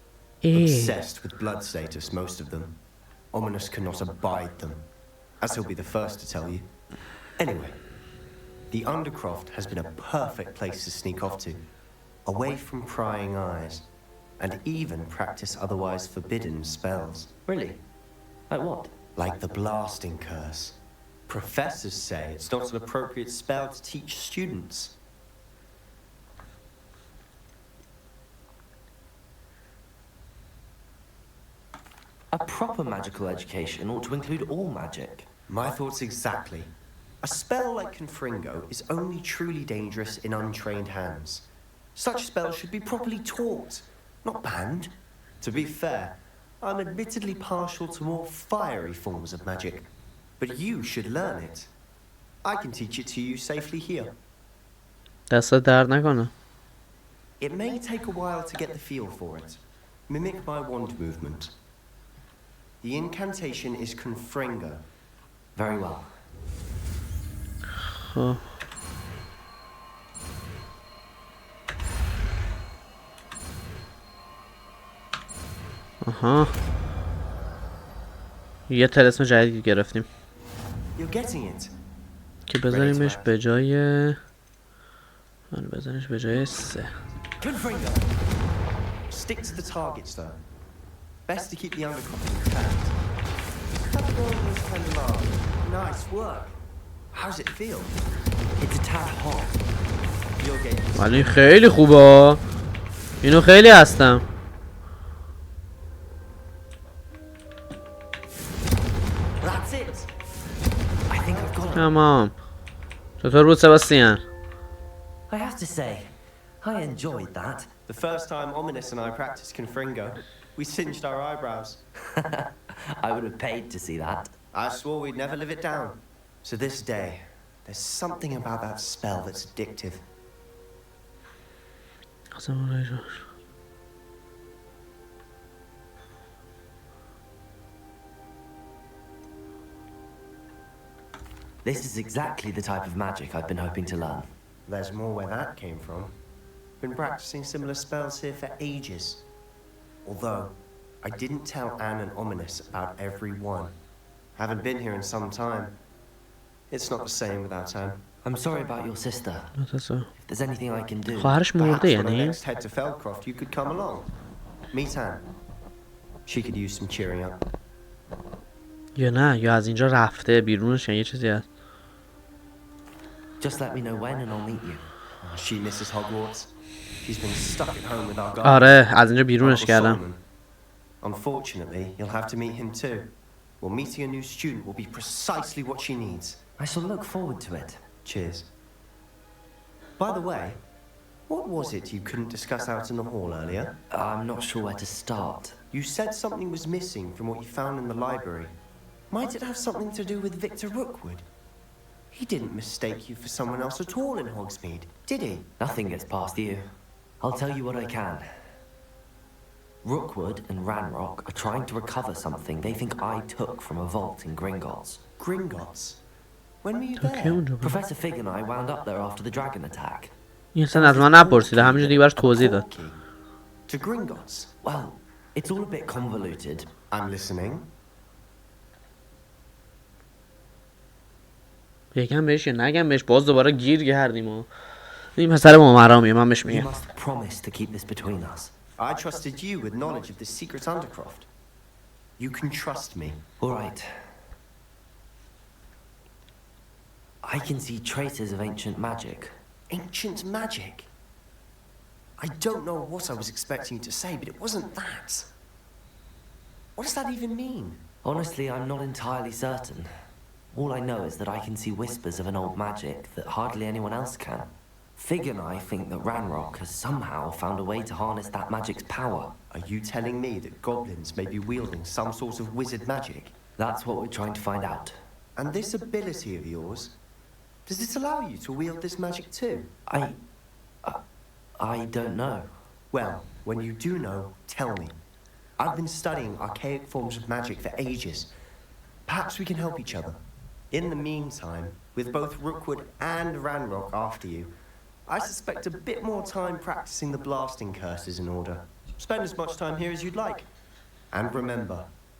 Obsessed with blood status, most of them. Ominous cannot abide them, as he'll be the first to tell you. Anyway, the Undercroft has been a perfect place to sneak off to, away from prying eyes, and even practice otherwise forbidden spells. Really? Like what? Like the blasting curse. Professors say it's not an appropriate spell to teach students. A proper magical education ought to include all magic. My thoughts exactly. A spell like Confringo is only truly dangerous in untrained hands. Such spells should be properly taught, not banned. To be fair, I'm admittedly partial to more fiery forms of magic, but you should learn it. I can teach it to you safely here. دست درد نکنه. It may take a while to get the feel for it. Mimic my wand movement. The incantation is Confringo. Very well. خب. آها. یه طلسم جدید گرفتیم که بذاریمش به جای بذاریمش به جای 3. Stick to the targets though. Best to keep the undercroft intact. Nice work. How's it feel? It's a tad hot. You're getting. ولی خیلی خوبه. اینو خیلی هستم. That's it. I think I've got it. تمام. چطور بود سباستیان؟ I have to say, I enjoyed that. The first time Ominous and I practiced Confringo, we singed our eyebrows. I would have paid to see that. I swore we'd never live it down. To this day, there's something about that spell that's addictive. This is exactly the type of magic I've been hoping to learn. There's more where that came from. Been practicing similar spells here for ages. Although, I didn't tell Anne and Ominous about every one. Haven't been here in some time. It's not the same without Anne. I'm sorry about your sister. If there's anything I can do. خواهرش مرده Perhaps when I یعنی؟ next head to Feldcroft, you could come along. Meet Anne. She could use some cheering up. یا نه یا از اینجا رفته بیرونش یه چیزی هست. Just let me know when and I'll meet you. She misses Hogwarts. She's been stuck at home with our guardian. آره از اینجا بیرونش کردم. Unfortunately, you'll have to meet him too. Well, meeting a new student will be precisely what she needs. I shall look forward to it. Cheers. By the way, what was it you couldn't discuss out in the hall earlier? I'm not sure where to start. You said something was missing from what you found in the library. Might it have something to do with Victor Rookwood? He didn't mistake you for someone else at all in Hogsmeade, did he? Nothing gets past you. I'll tell you what I can. Rookwood and Ranrock are trying to recover something they think I took from a vault in Gringotts. Gringotts? When were you there? Professor Fig and I wound up there after the dragon attack. این اصلا از من نپرسیده، همینجور دیگه براش توضیح داد. To Gringotts? Well, it's all a bit convoluted. I'm listening. بگم بهش یا نگم بهش، باز دوباره گیر کردیم و این پسر ما مرامیه. من بهش میگم You must promise to keep this between us. I trusted you with knowledge of the secret undercroft. You can trust me. All right. I can see traces of ancient magic. Ancient magic? I don't know what I was expecting you to say, but it wasn't that. What does that even mean? Honestly, I'm not entirely certain. All I know is that I can see whispers of an old magic that hardly anyone else can. Fig and I think that Ranrock has somehow found a way to harness that magic's power. Are you telling me that goblins may be wielding some sort of wizard magic? That's what we're trying to find out. And this ability of yours, does it allow you to wield this magic too? I don't know. Well, when you do know, tell me. I've been studying archaic forms of magic for ages. Perhaps we can help each other. In the meantime, with both Rookwood and Ranrock after you, I suspect a bit more time practicing the blasting curse is in order. Spend as much time here as you'd like. And remember,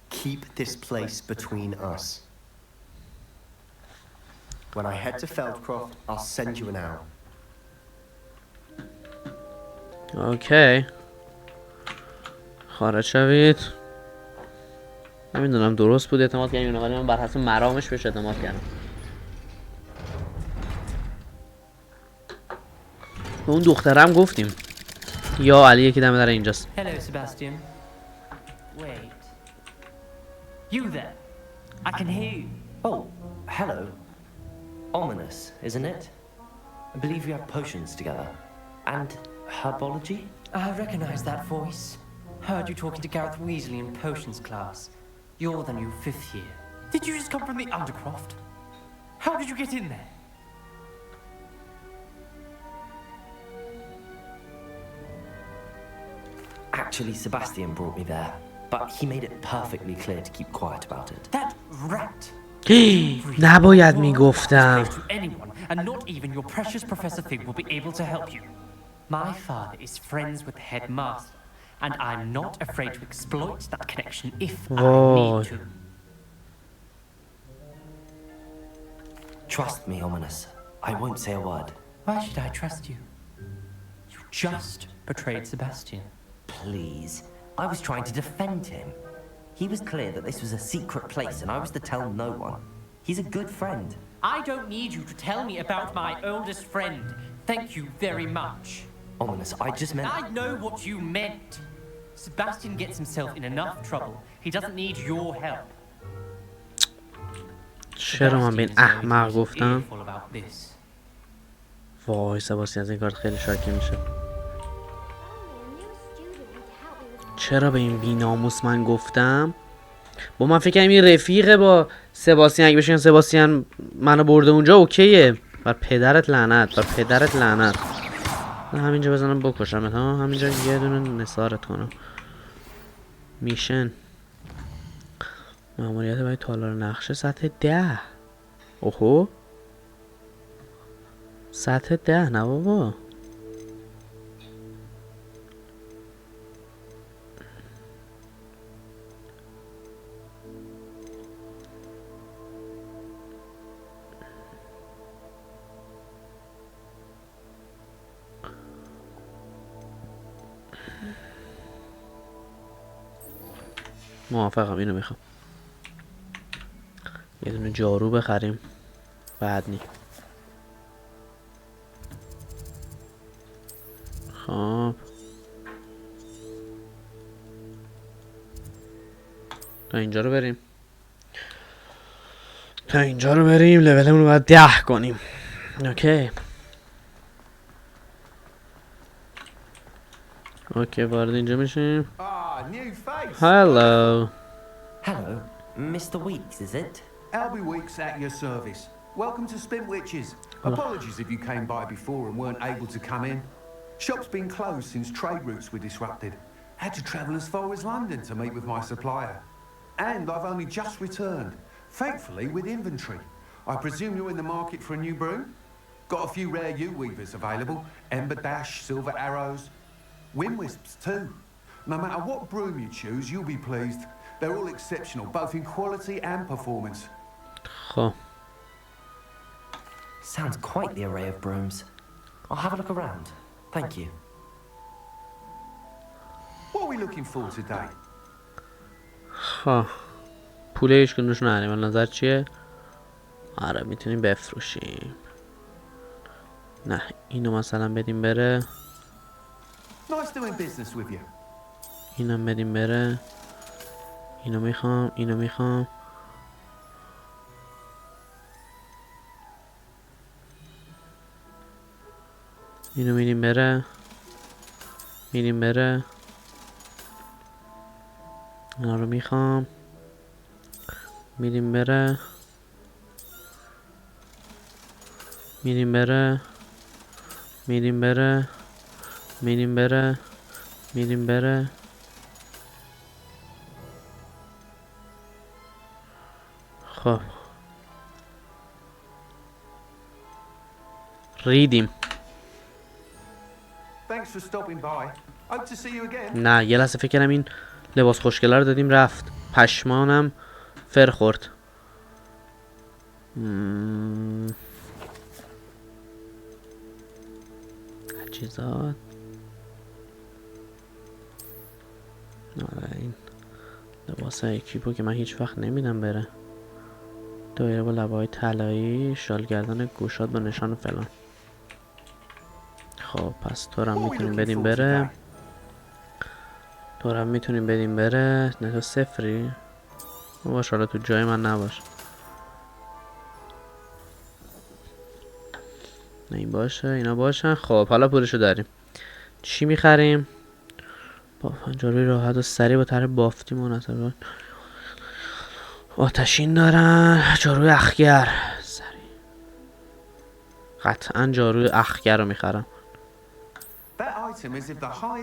keep this place between us. When I head to Feldcroft, I'll send you an owl. اوکی خارج شوید. نمیدونم درست بود اعتماد کردم، ولی من بر حسب مرامش بهش اعتماد کردم. به اون دخترم گفتیم یا علی یکی دم در اینجاست. Hello, Sebastian. Wait. You there? I can hear you. Oh, hello. Ominous, isn't it? I believe you have potions together. And herbology? I recognize that voice. Heard you talking to Gareth Weasley in potions class. You're the new 5th year. Did you just come from the Undercroft? How did you get in there? Actually, Sebastian brought me there, but he made it perfectly clear to keep quiet about it. That rat! نباید میگفتم. Anyone, and not even your precious Professor Fig will be able to help you. My father is friends with the headmaster, and I'm not afraid to exploit that connection if I need to. Trust me, Ominous. I won't say a word. Why should I trust you? You just betrayed Sebastian. Please. I was trying to defend him. He was clear that this was a secret place and I was to tell no one. He's a good friend. I don't need you to tell me about my oldest friend. Thank you very much. Ominous, I just meant... I know what you meant. Sebastian gets himself in enough trouble. He doesn't need your help. چرا من به این احمق گفتم؟ وای سباستین از این کارت خیلی شاکی میشه. چرا به این بیناموس من گفتم؟ با من فکر کنم این رفیقه با سباستین. اگه بشین سباستین منو برده اونجا اوکیه. بر پدرت لعنت، بر پدرت لعنت. همینجا بزنم بکشمت ها. همینجا یه دونه نثارت کنم. میشن ماموریت برای تالار نقشه سطح 10. اوهو سطح 10 نه بابا. موافقم، اینو میخوام. یه دونه جارو بخریم. بعد نی. خب تا اینجا رو بریم. لولمون رو باید 10 کنیم. اوکی وارد اینجا میشیم. Hello, Mr. Weeks, is it? Albie Weeks at your service. welcome to Spintwitches. Apologies if you came by before and weren't able to come in. Shop's been closed since trade routes were disrupted. Had to travel as far as London to meet with my supplier. And I've only just returned, thankfully with inventory. I presume you're in the market for a new broom? Got a few rare U-weavers available. Ember Dash, Silver Arrows. Wind Wisps too. No matter what broom you choose, you'll be pleased. They're all exceptional, both in quality and performance. خب Sounds quite the array of brooms. I'll have a look around. Thank you. What are we looking for today? خب پول هیچ کدومشون نداریم. نظر چیه؟ آره میتونیم بفروشیم. نه اینو مثلا بدیم بره. Nice doing business with you. اینم بدیم بره. اینو میخوام. اینو میخوام. اینو میدیم بره. میدیم بره. اینا رو میخوام. میدیم بره. میدیم بره. میدیم بره. میدیم بره. میدیم بره. خب ریدیم. Thanks for stopping by. Hope to see you again. نه یه لحظه فکر کردم این لباس خوشگله رو دادیم رفت. پشمانم فر خورد. چیزات. آره این لباس اکیپو که من هیچ وقت نمیدم بره. دایره با لبه های طلایی، شال گردن گوشات با نشان فلان. خب پس تو رو هم میتونیم بدیم بره. تو رو هم میتونیم بدیم بره. نه تو صفری باش، حالا تو جای من نباش. نه این باشه اینا باشن. خب حالا پولشو داریم. چی میخریم؟ با جاروی راحت و سریع با طرح بافتی مناسب. آتشین دارن. جاروی اخگر سریع. قطعا جاروی اخگر رو میخرم.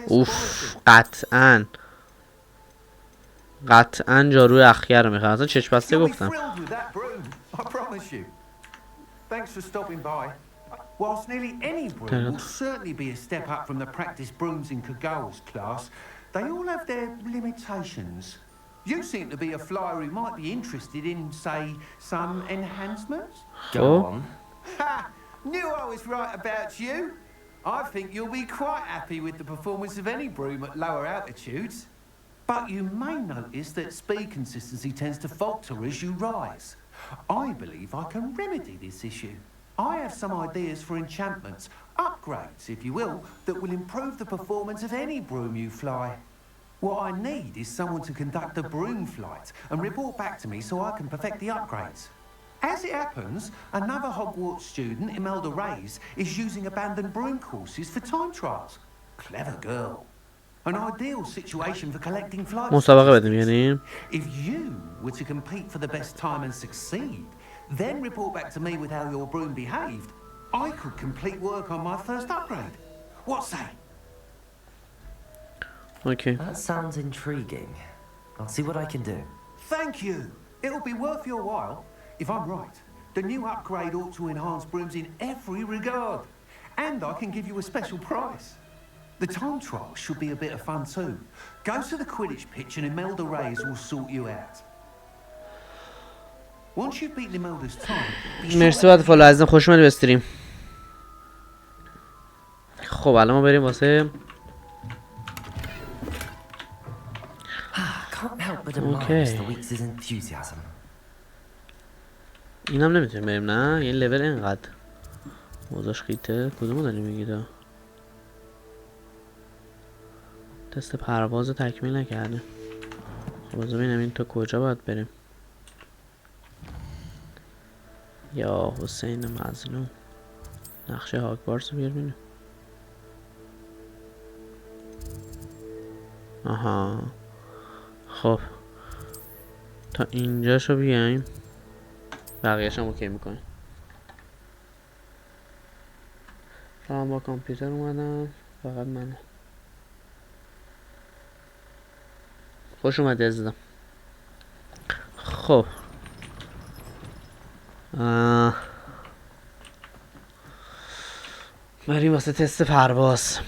اوف قطعا جاروی اخگر رو میخرم. اصلا چشم بسته گفتم. Whilst nearly any broom will certainly be a step up from the practice brooms in Kagawa's class, they all have their limitations. You seem to be a flyer who might be interested in, say, some enhancements? Go on. Ha! Knew I was right about you. I think you'll be quite happy with the performance of any broom at lower altitudes. But you may notice that speed consistency tends to falter as you rise. I believe I can remedy this issue. I have some ideas for enchantments, upgrades, if you will, that will improve the performance of any broom you fly. What I need is someone to conduct a broom flight and report back to me so I can perfect the upgrades. As it happens, another Hogwarts student, Imelda Reyes, is using abandoned broom courses for time trials. Clever girl. An ideal situation for collecting flight statistics. If you were to compete for the best time and succeed, then report back to me with how your broom behaved, I could complete work on my first upgrade. What say? Okay. That sounds intriguing. I'll see what I can do. Thank you. It'll be worth your while. If I'm right, the new upgrade ought to enhance brooms in every regard. And I can give you a special price. The time trial should be a bit of fun too. Go to the Quidditch pitch and Imelda Reyes will sort you out. Once you've beaten Imelda's time, مرسی بعد فالو عزیزم، خوش اومدی به استریم. خب الان ما بریم واسه اوکی. اینم نمیتونیم بریم نه؟ یه لول اینقدر موضوعش خیته. کدومو داری میگید؟ تست پرواز تکمیل نکرده. خب بذار ببینم این تا کجا باید بریم. یا حسین مظلوم نقشه هاگوارتز رو بیار ببینیم. آها خب تا اینجاشو بیایم، بقیه‌اش هم اوکی میکنیم. هم با کامپیوتر اومدم، فقط من. خوش اومدی عزیزم. خب بریم واسه تست پرواز.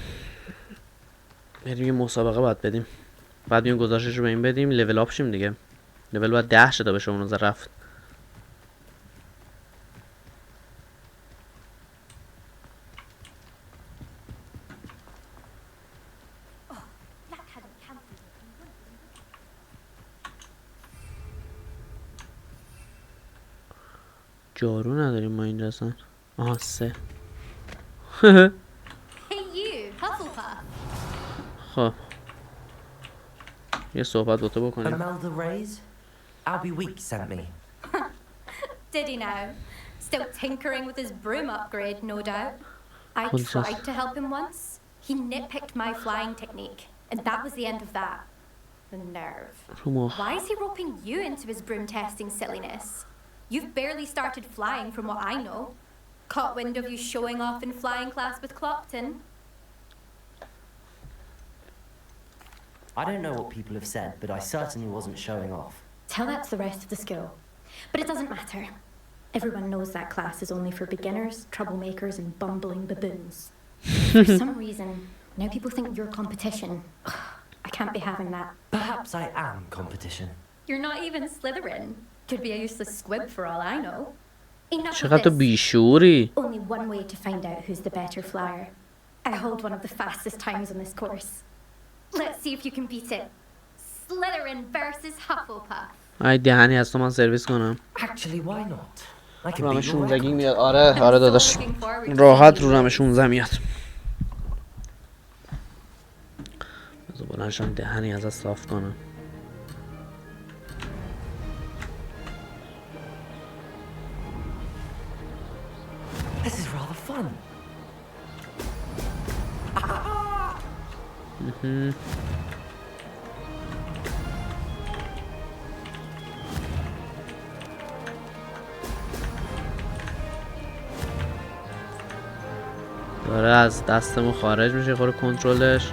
بریم یه مسابقه باید بدیم، بعد این گزارشش رو به این بدیم، لول آپ شیم دیگه. لول باید 10 شده بشه، اون روز رفت. جارو نداریم ما اینجا اصلا. آها 3. Hey you, Hufflepuff. خب یه صحبت با تو بکنیم. Imelda Reyes? Albie Weeks sent me. Did he now? Still tinkering with his broom upgrade, no doubt. I tried to help him once. He nitpicked my flying technique, and that was the end of that. The nerve. Why is he roping you into his broom testing silliness? You've barely started flying from what I know. Caught wind of you showing off in flying class with Clopton. I don't know what people have said, but I certainly wasn't showing off. Tell that to the rest of the school. But it doesn't matter. Everyone knows that class is only for beginners, troublemakers, and bumbling baboons. For some reason, now people think you're competition. I can't be having that. Perhaps I am competition. You're not even Slytherin. Could be a useless squib for all I know. Enough چقدر تو of this. بیشوری. Only one way to find out who's the better flyer. I hold one of the fastest times on this course. Let's see if you can beat it. Slytherin versus Hufflepuff. ای دهنی از تو من سرویس کنم. Actually, why not? I can رام beat your 16 record. میاد. آره داداش. راحت رو رام 16 میاد. بذار بلندشم دهنی ازت صاف کنم. This is rather fun. داره از دستمون خارج میشه خور کنترلش.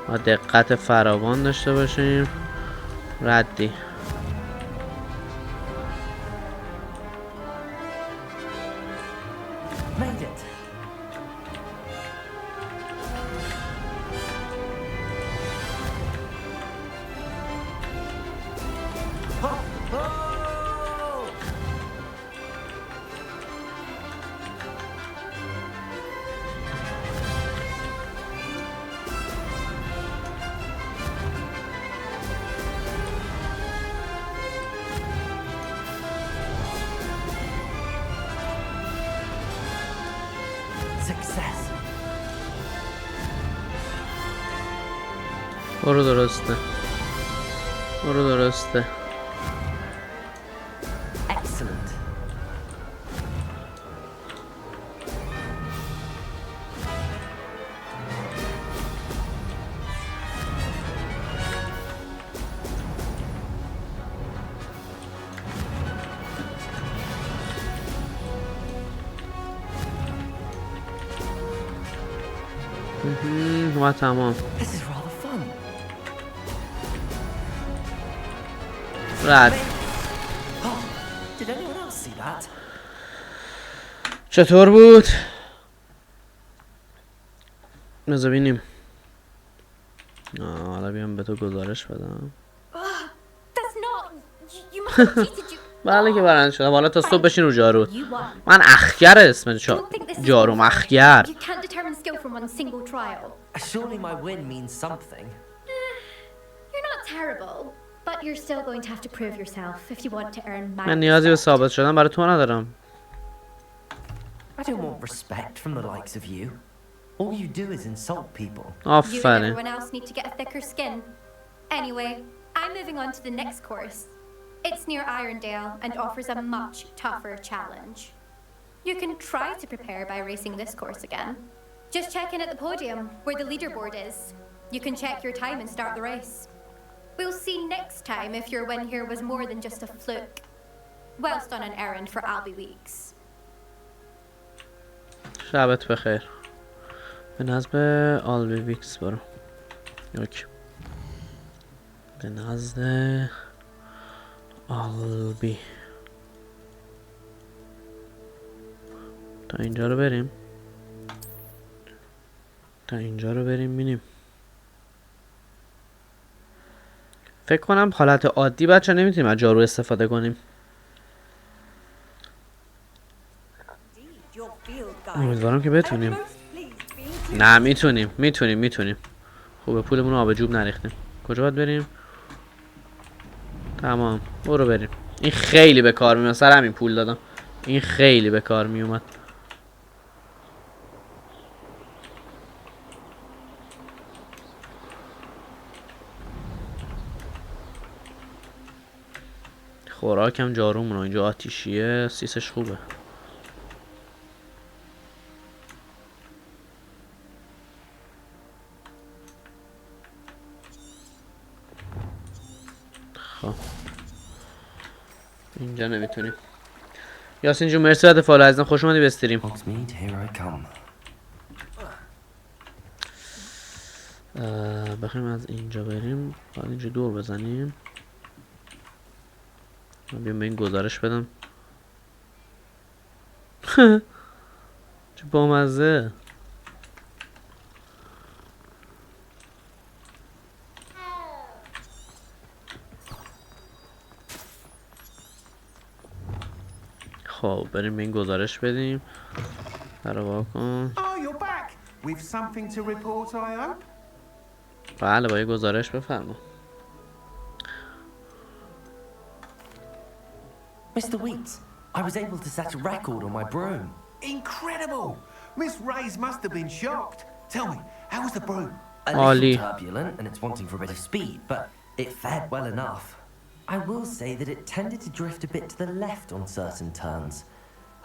ما دقت فراوان داشته باشیم. ردی Made it. Success. برو درسته. برو درسته. Excellent. و تمام. This is rather fun. رد. Oh, did anyone else see that? چطور بود؟ بذار ببینیم. حالا بیام به تو گزارش بدم. That's not. You must have cheated you. بله که برنده شدم. حالا تا صبح بشین رو جارو. من اخگر اسم جارو اخگر. You can't determine skill from one single trial. Surely my win means something. You're not terrible, but you're still going to have to prove yourself if you want to earn my من نیازی به ثابت شدن برای تو ندارم. I don't want respect from the likes of you. All you do is insult people. You and آفرین. everyone else need to get a thicker skin. Anyway, I'm moving on to the next course. It's near Irondale and offers a much tougher challenge. You can try to prepare by racing this course again. Just check in at the podium where the leaderboard is. You can check your time and start the race. We'll see next time if your win here was more than just a fluke. Whilst on an errand for Albie Weeks. شبت بخیر. به نزد آلبی ویکس برو. اوکی. به نزد آلبی. تا اینجا رو بریم. بینیم. فکر کنم حالت عادی بچه نمیتونیم از جارو استفاده کنیم. امیدوارم که بتونیم. نه میتونیم. خوبه پولمون رو آب جوب نریختیم. کجا باید بریم؟ تمام برو بریم. این خیلی به کار میومد. سر همین پول دادم. این خیلی به کار میومد. خوراکم جارومون اینجا آتیشیه. سیسش خوبه. خب اینجا نمیتونیم. یاسین جون مرسی بعد فالو عزیزم. خوش اومدی به استریم. بخوایم از اینجا بریم باید اینجا دور بزنیم. بیام به این گزارش بدم. چه بامزه. خب بریم به این گزارش بدیم. برو واکن. بله با یه گزارش بفرما. Mr. Weeks, I was able to set a record on my broom. Incredible! Miss Reyes must have been shocked. Tell me, how was the broom? A little turbulent and it's wanting for a bit of speed, but it fared well enough. I will say that it tended to drift a bit to the left on certain turns.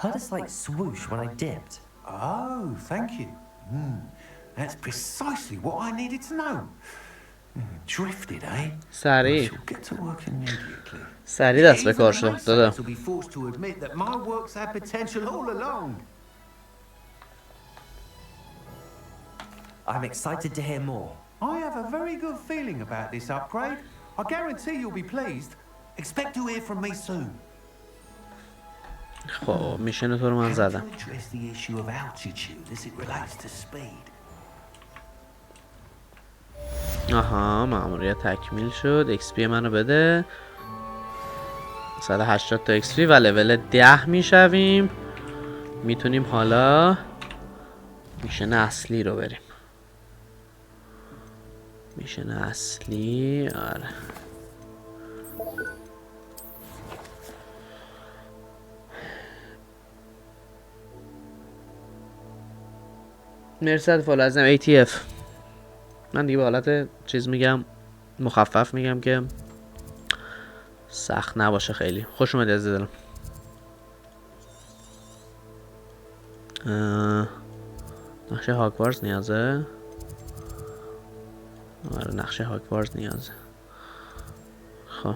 Heard a slight swoosh when I dipped. Oh, thank you. That's precisely what I needed to know. Drifted, eh? سریع. I shall get to work immediately. سریع دست به کار شد دادا. Will be forced to admit that my work's had potential all along. I'm excited to hear more. I have a very good feeling about this upgrade. I guarantee you'll be pleased. Expect to hear from me soon. خب میشن تو رو من زدم. Address the issue of altitude as it relates to speed. آها مأموریت تکمیل شد. XP منو بده. 180 تا XP و لول 10 میشویم. میتونیم حالا میشن اصلی رو بریم. میشن اصلی آره. مرسی فالو ازم ATF. من دیگه به حالت چیز میگم مخفف میگم که سخت نباشه خیلی. خوش اومدی از دلم. نقشه هاگوارتز نیازه. آره نقشه هاگوارتز نیازه. خب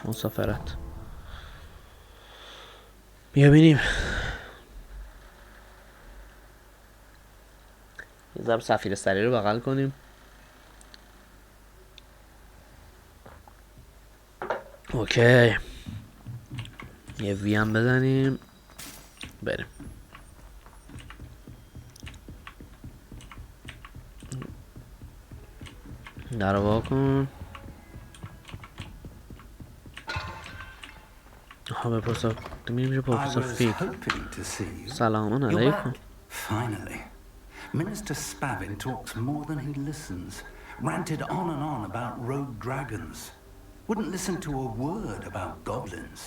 مسافرت بیا بینیم. یه ضرب سفیر سری رو بغل کنیم. اوکی یه وی هم بزنیم بریم. در رو واکن. ها بپرسا میریم بپرسا فیک. سلام علیکم. Finally, Minister Spavin talks more than he listens. Ranted on and on about rogue dragons. Wouldn't listen to a word about goblins.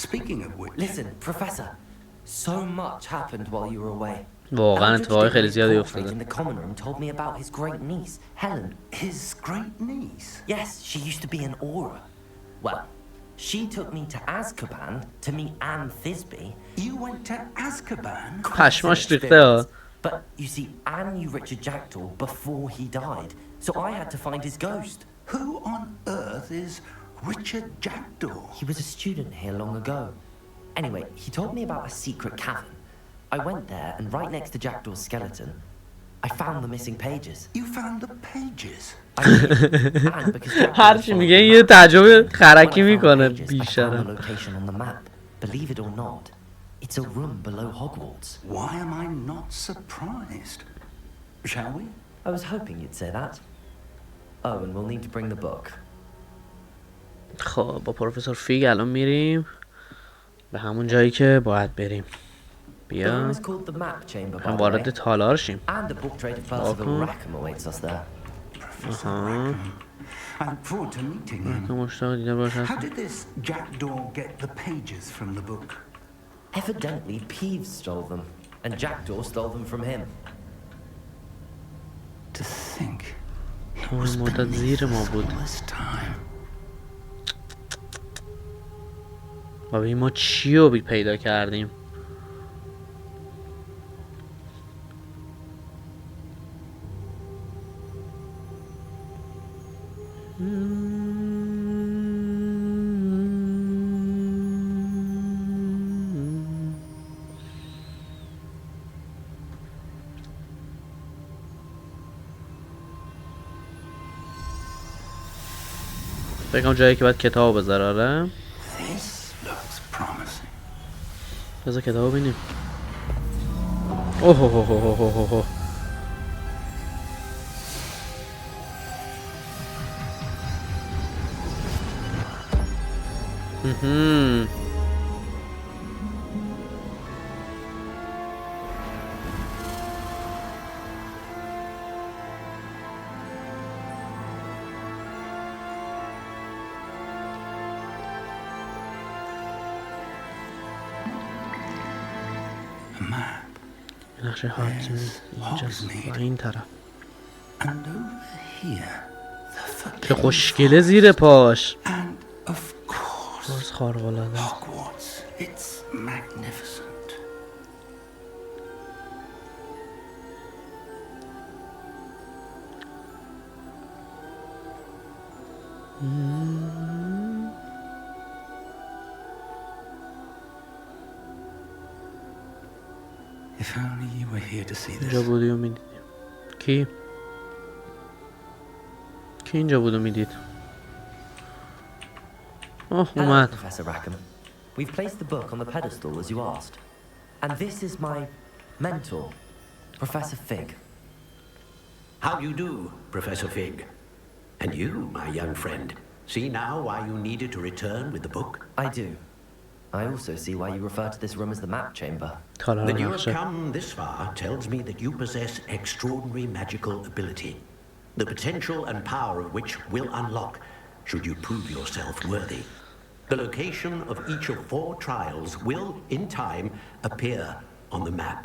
Speaking of which... Listen, Professor. So much happened while you were away. واقعا اتفاقای خیلی زیادی افتاده. In the common room told me about his great niece, Helen. His great niece? Yes, she used to be an aura. Well, she took me to Azkaban to meet Anne Thisbe. You went to Azkaban? پشماش ریخته. But you see, Anne knew Richard Jackdaw before he died, so I had to find his ghost. Who on earth is Richard Jackdaw? He was a student here long ago. Anyway, he told me about a secret cavern. I went there, and right next to Jackdaw's skeleton, I found the missing pages. You found the pages? I did. And because Jackdaw هرچی میگه یه تجربه خرکی میکنه I found the بیشتر. location on the map. Believe it or not, it's a room below Hogwarts. Why am I not surprised? Shall we? I was hoping you'd say that. Oh, and we'll need to bring the book. خب با پروفسور فیگ الان میریم به همون جایی که باید بریم. The room بیا is called the map chamber, by هم the وارد way. تالار شیم. And the book trade of Percival Rackham awaits us there. آها. I look forward to meeting him. مشتاق دیدار باشد. How did this Jackdaw get the pages from the book? Evidently, Peeves stole them, and Jackdaw stole them from him. To think تمام مدت زیر ما بود. بابی ما چی رو پیدا کردیم؟ بگم جایی که باید کتاب بذاره. آره بذار کتاب ببینیم. اوه اوه اوه اوه اوه. نقشه هاگوارتز اینجاست و این طرف. چه خوشگله زیر پاش. باز خارق‌العاده. If only you were here to see this. اینجا بودی و میدیدیم. کی اینجا بود و میدید؟ اوه Hello, اومد. Professor Rackham. We've placed the book on the pedestal as you asked. And this is my mentor, Professor Fig. How do you do, Professor Fig? And you, my young friend, see now why you needed to return with the book? I do. I also see why you refer to this room as the map chamber. That you have come this far tells me that you possess extraordinary magical ability, the potential and power of which will unlock should you prove yourself worthy. The location of each of 4 trials will, in time, appear on the map.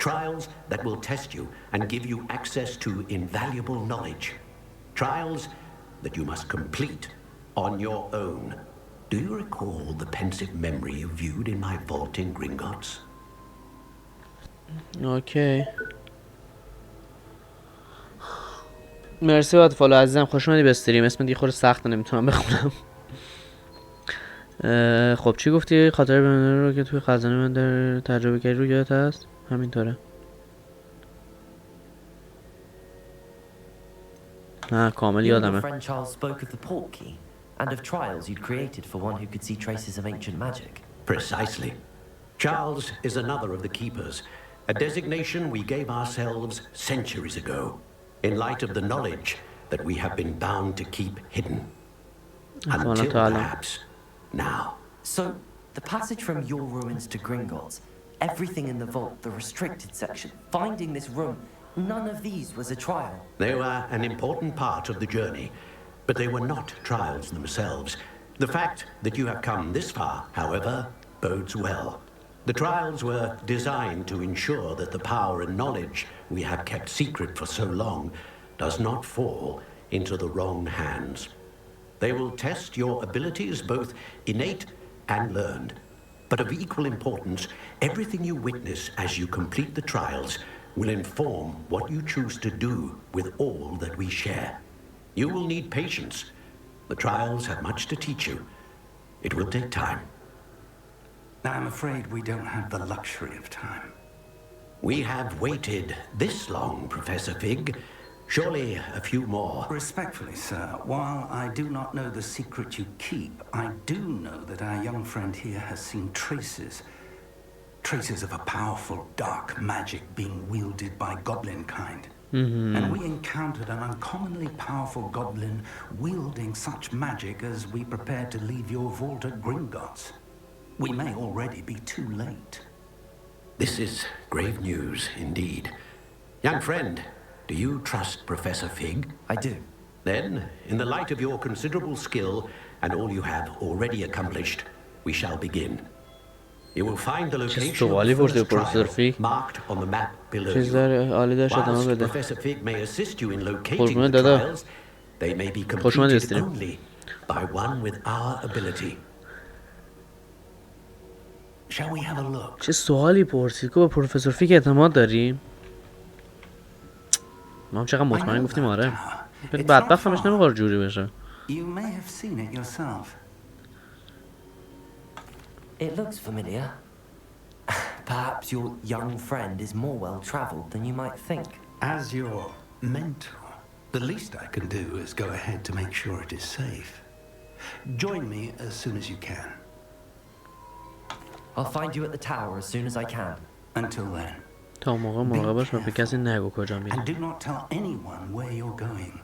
Trials that will test you and give you access to invaluable knowledge. Trials that you must complete on your own. Do you recall the pensive memory you viewed in my vault in Gringotts? اوکی. مرسی بات فالو عزیزم، خوش اومدی به استریم. اسم دیگه خورده سخته نمیتونم بخونم. خب چی گفتی؟ خاطر بمونه رو که توی خزانه من در تجربه کردی رو یادت هست؟ همینطوره. نه کامل یادمه. Your friend Charles spoke of the portkey and of trials you'd created for one who could see traces of ancient magic. Precisely. Charles is another of the keepers, a designation we gave ourselves centuries ago, in light of the knowledge that we have been bound to keep hidden. Until perhaps now. So, the passage from your ruins to Gringotts, everything in the vault, the restricted section, finding this room, none of these was a trial. They were an important part of the journey, but they were not trials themselves. The fact that you have come this far, however, bodes well. The trials were designed to ensure that the power and knowledge we have kept secret for so long does not fall into the wrong hands. They will test your abilities, both innate and learned. But of equal importance, everything you witness as you complete the trials will inform what you choose to do with all that we share. You will need patience. The trials have much to teach you. It will take time. I'm afraid we don't have the luxury of time. We have waited this long, Professor Fig. Surely a few more. Respectfully, sir, while I do not know the secret you keep, I do know that our young friend here has seen traces of a powerful dark magic being wielded by goblin kind. And we encountered an uncommonly powerful goblin wielding such magic as we prepared to leave your vault at Gringotts. We may already be too late. This is grave news indeed. Young friend, do you trust Professor Fig? I do. Then, in the light of your considerable skill and all you have already accomplished, we shall begin. You will find the location of the first trial marked on the map below you. Whilst Professor Fig may assist you in locating the trials, they may be completed only by one with our ability. Shall we have a look? چه سوالی پرسید که با پروفسور فیک اعتماد داریم؟ ما هم چقدر مطمئن گفتیم آره. بدبخت همش نمیخواد جوری بشه. You may have seen it yourself. It looks familiar. Perhaps your young friend is more well-traveled than you might think. As your mentor, the least I can do is go ahead to make sure it is safe. Join me as soon as you can. I'll find you at the tower as soon as I can. Until then. تا موقع مراقب باش و به کسی نگو کجا میری. And do not tell anyone where you're going.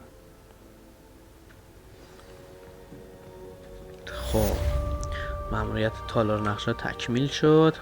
خب مأموریت تالار نقشه تکمیل شد.